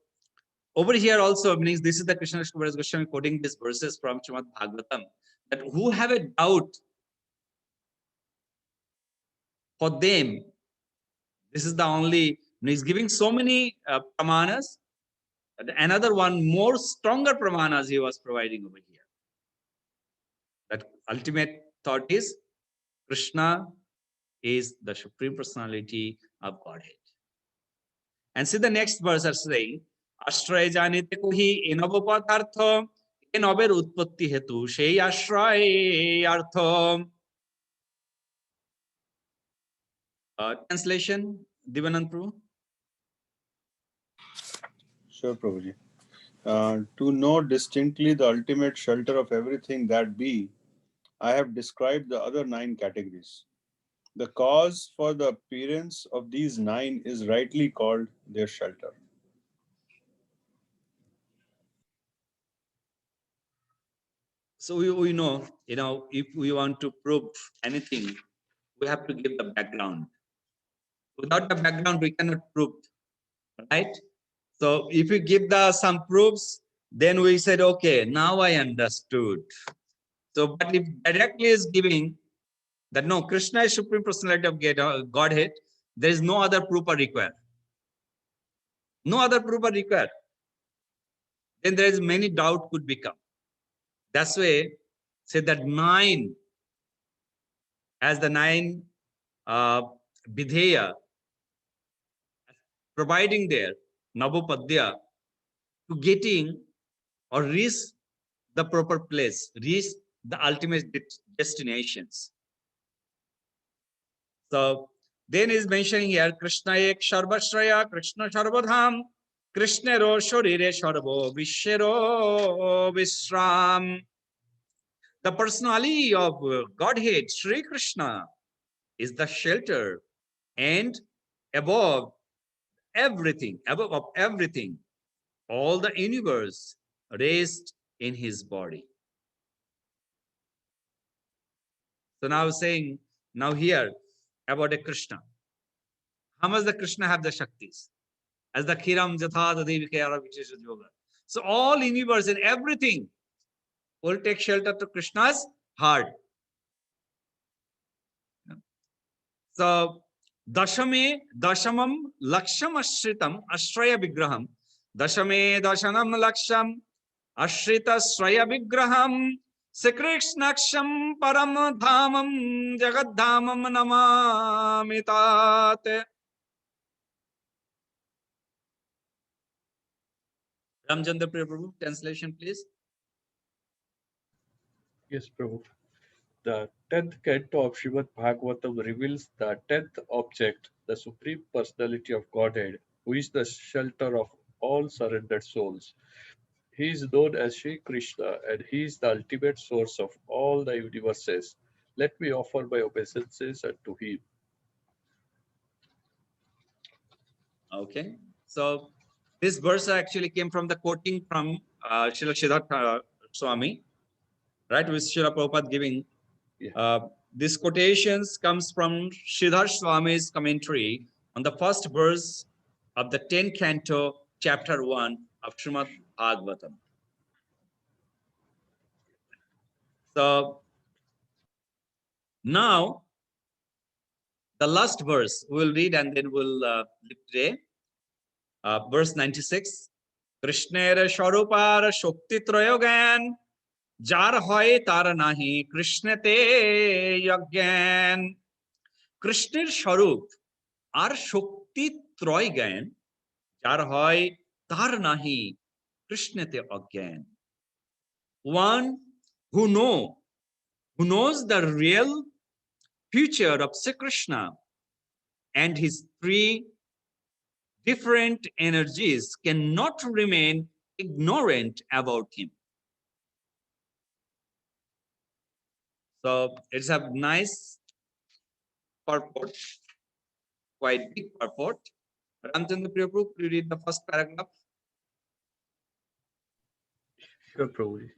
Speaker 1: over here also means this is the Krishna Kumaras Goswami quoting these verses from Srimad Bhagavatam, that who have a doubt, for them, this is the only, he's giving so many pramanas, another one more stronger pramanas he was providing over here. That ultimate thought is Krishna is the Supreme Personality of Godhead. And see the next verse are saying, Ashraya janite kohi enava padartha enober utpatti hetu shei ashraya artha. Translation, Divanand Prabhu.
Speaker 2: Sure, Prabhuji. To know distinctly the ultimate shelter of everything that be, I have described the other 9 categories. The cause for the appearance of these 9 is rightly called their shelter.
Speaker 1: So we know, you know, if we want to prove anything, we have to give the background. Without the background, we cannot prove, right? So if you give some proofs, then we said, okay, now I understood. So, but if directly is giving that no, Krishna is Supreme Personality of Godhead, there is no other proof are required. No other proof are required. Then there is many doubt could become. That's why say that 9 as the 9 Vidheya providing there Navopadya to getting or reach the proper place, reach the ultimate destinations. So then is mentioning here Krishna ek Sarvashraya, Krishna Sarvadham, Krishnero Sharire Sharvo Vishero Vishram. The personality of Godhead, Sri Krishna, is the shelter and above everything, above of everything, all the universe rests in his body. So now saying, now here about a Krishna. How much the Krishna have the Shaktis? As the Khiram Jatha Devi Kayara Vishesha Yoga. So all universe and everything will take shelter to Krishna's heart. So Dashamam Laksham Ashritam Ashraya Vigraham. Dashame Dashanam Laksham Ashrita Shraya Vigraham. Sikrishnaksham Param Dhamam Jagadhamam Namamitate. Ramchandra Priya Prabhu, translation please.
Speaker 3: Yes, Prabhu. The 10th canto of Srimad Bhagavatam reveals the 10th object, the Supreme Personality of Godhead, who is the shelter of all surrendered souls. He is known as Sri Krishna, and he is the ultimate source of all the universes. Let me offer my obeisances unto him.
Speaker 1: Okay, so this verse actually came from the quoting from Srila Siddhartha Swami, right? With Srila Prabhupada giving. This quotations comes from Siddhartha Swami's commentary on the first verse of the 10th canto, chapter 1 of Srimad Bhagavatam. So now the last verse we'll read and then we'll leave today. Verse 96. Krishnera Sharupara Shakti Trayogan Jar hoy tar nahi Krishnate Yagyan. Krishner Sharup আর শক্তি ত্রয় জ্ঞান যার হয় তার নাহি কৃষ্ণেতে অজ্ঞান. One who knows the real future of Sri Krishna and his three different energies cannot remain ignorant about him. So it's a nice purport, quite big purport. Ramchandra Priya Prabhu, you read the first paragraph.
Speaker 3: Sure, Prabhu.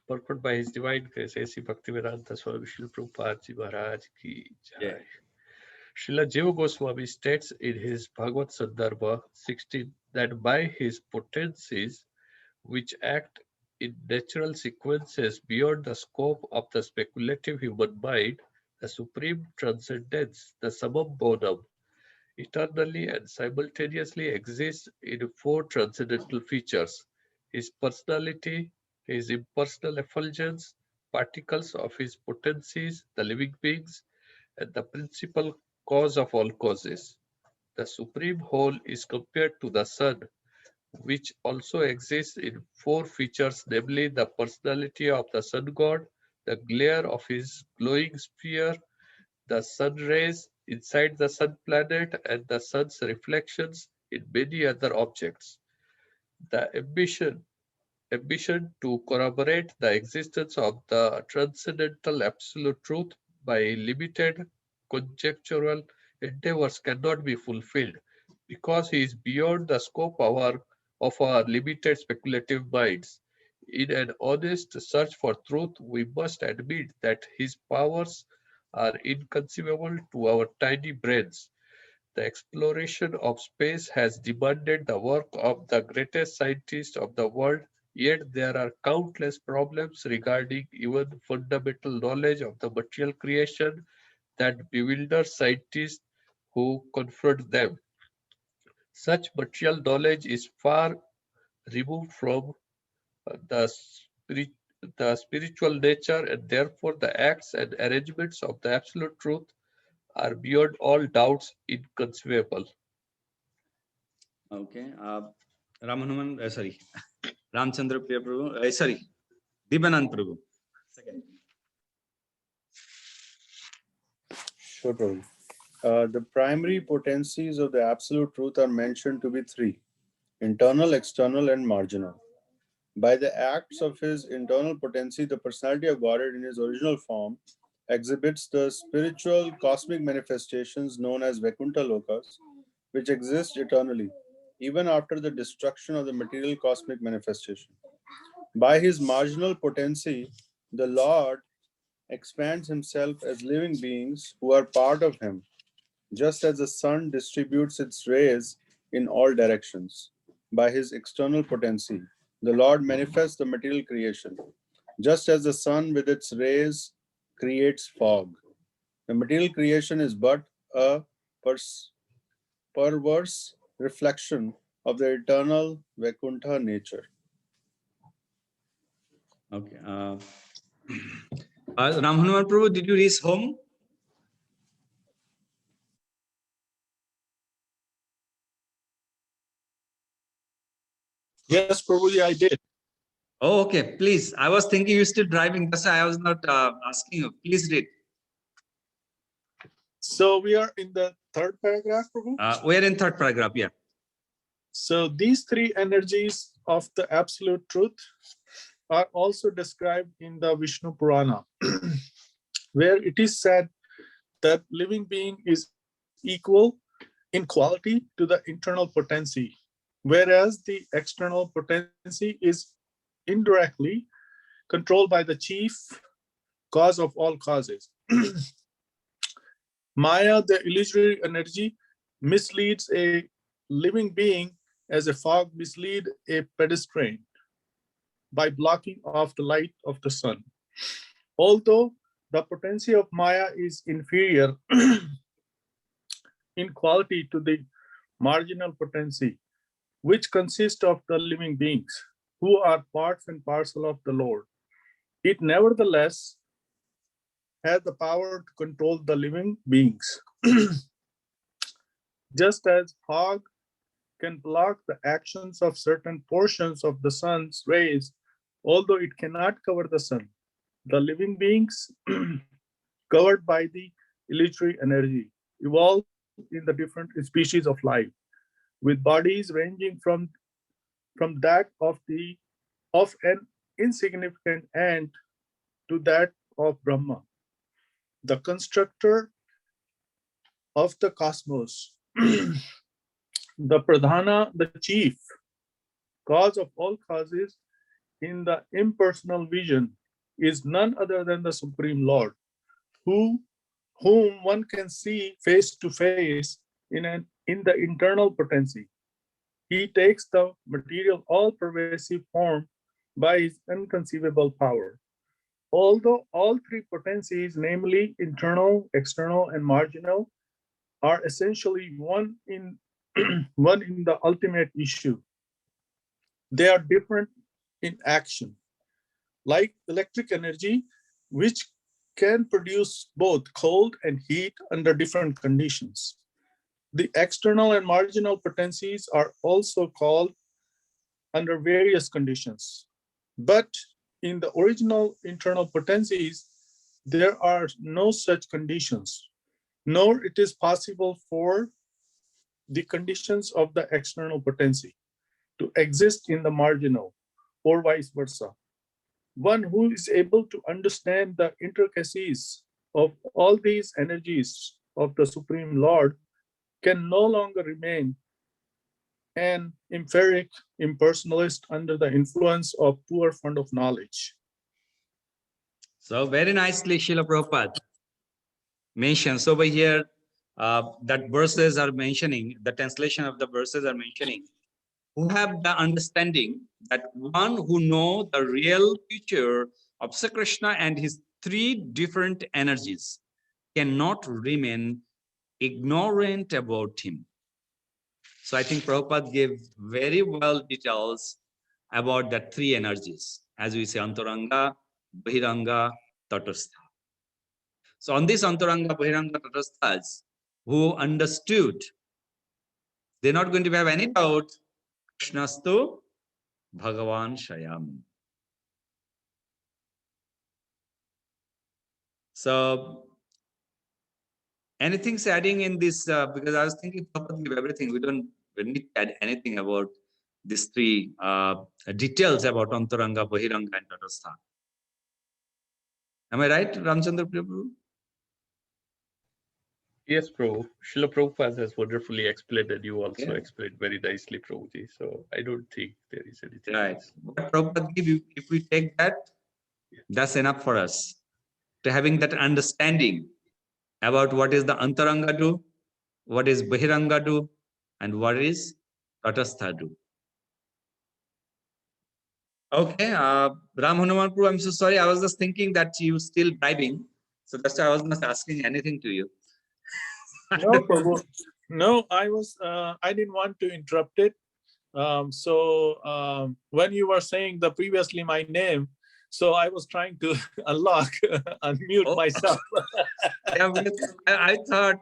Speaker 3: Purport by His Divine Grace, A.C. Bhaktivedanta Swami Srila Prabhupada Ji Maharaj Ki Jai. Srila Jiva Goswami states in his Bhagavad Sandarbha 16 that by his potencies, which act in natural sequences beyond the scope of the speculative human mind, the supreme transcendence, the summum bonum, eternally and simultaneously exists in four transcendental features: his personality, his impersonal effulgence, particles of his potencies, the living beings, and the principal cause of all causes. The supreme whole is compared to the sun, which also exists in four features, namely the personality of the sun god, the glare of his glowing sphere, the sun rays inside the sun planet, and the sun's reflections in many other objects. The ambition to corroborate the existence of the transcendental absolute truth by limited conjectural endeavors cannot be fulfilled, because he is beyond the scope of our limited speculative minds. In an honest search for truth, we must admit that his powers are inconceivable to our tiny brains. The exploration of space has demanded the work of the greatest scientists of the world, yet there are countless problems regarding even fundamental knowledge of the material creation that bewilder scientists who confront them. Such material knowledge is far removed from the spiritual nature, and therefore the acts and arrangements of the absolute truth are beyond all doubts inconceivable.
Speaker 1: Okay. Ramanuman, sorry. Ramchandra Priya Prabhu, sorry. Dibanand Prabhu. Second.
Speaker 2: Sure, Prabhu. The primary potencies of the absolute truth are mentioned to be three: internal, external, and marginal. By the acts of his internal potency, the personality of Godhead in his original form exhibits the spiritual cosmic manifestations known as Vaikuntha Lokas, which exist eternally, even after the destruction of the material cosmic manifestation. By his marginal potency, the Lord expands himself as living beings who are part of him, just as the sun distributes its rays in all directions. By his external potency, the Lord manifests the material creation, just as the sun with its rays creates fog. The material creation is but a perverse reflection of the eternal Vaikuntha nature.
Speaker 1: Okay. Ram Hanuman Prabhu, did you reach home?
Speaker 10: Yes, Prabhuji, I did.
Speaker 1: Oh, okay. Please. I was thinking you're still driving. That's why I was not asking you. Please read.
Speaker 10: So we are in the third paragraph, Prabhu.
Speaker 1: We are in third paragraph. Yeah.
Speaker 10: So these three energies of the absolute truth are also described in the Vishnu Purana, where it is said that living being is equal in quality to the internal potency, whereas the external potency is indirectly controlled by the chief cause of all causes. Maya, the illusory energy, misleads a living being as a fog mislead a pedestrian by blocking off the light of the sun. Although the potency of Maya is inferior in quality to the marginal potency, which consists of the living beings who are parts and parcel of the Lord, it nevertheless has the power to control the living beings. Just as fog can block the actions of certain portions of the sun's rays, although it cannot cover the sun, the living beings covered by the illusory energy evolve in the different species of life, with bodies ranging from that of an insignificant ant to that of Brahma, the constructor of the cosmos. The Pradhana, the chief cause of all causes in the impersonal vision, is none other than the Supreme Lord, whom one can see face to face in the internal potency. He takes the material all-pervasive form by his inconceivable power. Although all three potencies, namely internal, external, and marginal, are essentially one in one in the ultimate issue, they are different in action. Like electric energy, which can produce both cold and heat under different conditions. The external and marginal potencies are also called under various conditions. But in the original internal potencies, there are no such conditions, nor it is possible for the conditions of the external potency to exist in the marginal, or vice versa. One who is able to understand the intricacies of all these energies of the Supreme Lord can no longer remain an empiric impersonalist under the influence of poor fund of knowledge.
Speaker 1: So very nicely, Srila Prabhupada mentions over here that verses are mentioning, the translation of the verses are mentioning, who have the understanding that one who know the real future of Sri Krishna and his three different energies cannot remain ignorant about him. So I think Prabhupada gave very well details about the three energies, as we say, Antaranga, Bahiranga, Tatastha. So on this Antaranga, Bahiranga, Tatasthas, who understood, they're not going to have any doubt, Krishnastu Bhagavan Shayam. So anything's adding in this, because I was thinking Prabhupada gave everything. We don't need to add anything about these three details about Antaranga, Bahiranga, and Tatastha. Am I right, Ramchandra Prabhu?
Speaker 3: Yes, Prabhu. Srila Prabhupada has wonderfully explained, and you also
Speaker 1: Okay.
Speaker 3: explained very nicely, Prabhuji. So I don't think there is anything
Speaker 1: Right.
Speaker 3: else.
Speaker 1: What Prabhupada give you, if we take that, that's enough for us. To having that understanding about what is the Antaranga do, what is Bahiranga do, and what is Tatastha do. Okay, Ram Hanuman Prabhu, I'm so sorry. I was just thinking that you still bribing. So that's why I was not asking anything to you.
Speaker 10: No, Prabhu. No, I didn't want to interrupt it. When you were saying the previously my name, so I was trying to unlock, unmute
Speaker 1: Oh.
Speaker 10: myself.
Speaker 1: Yeah, I thought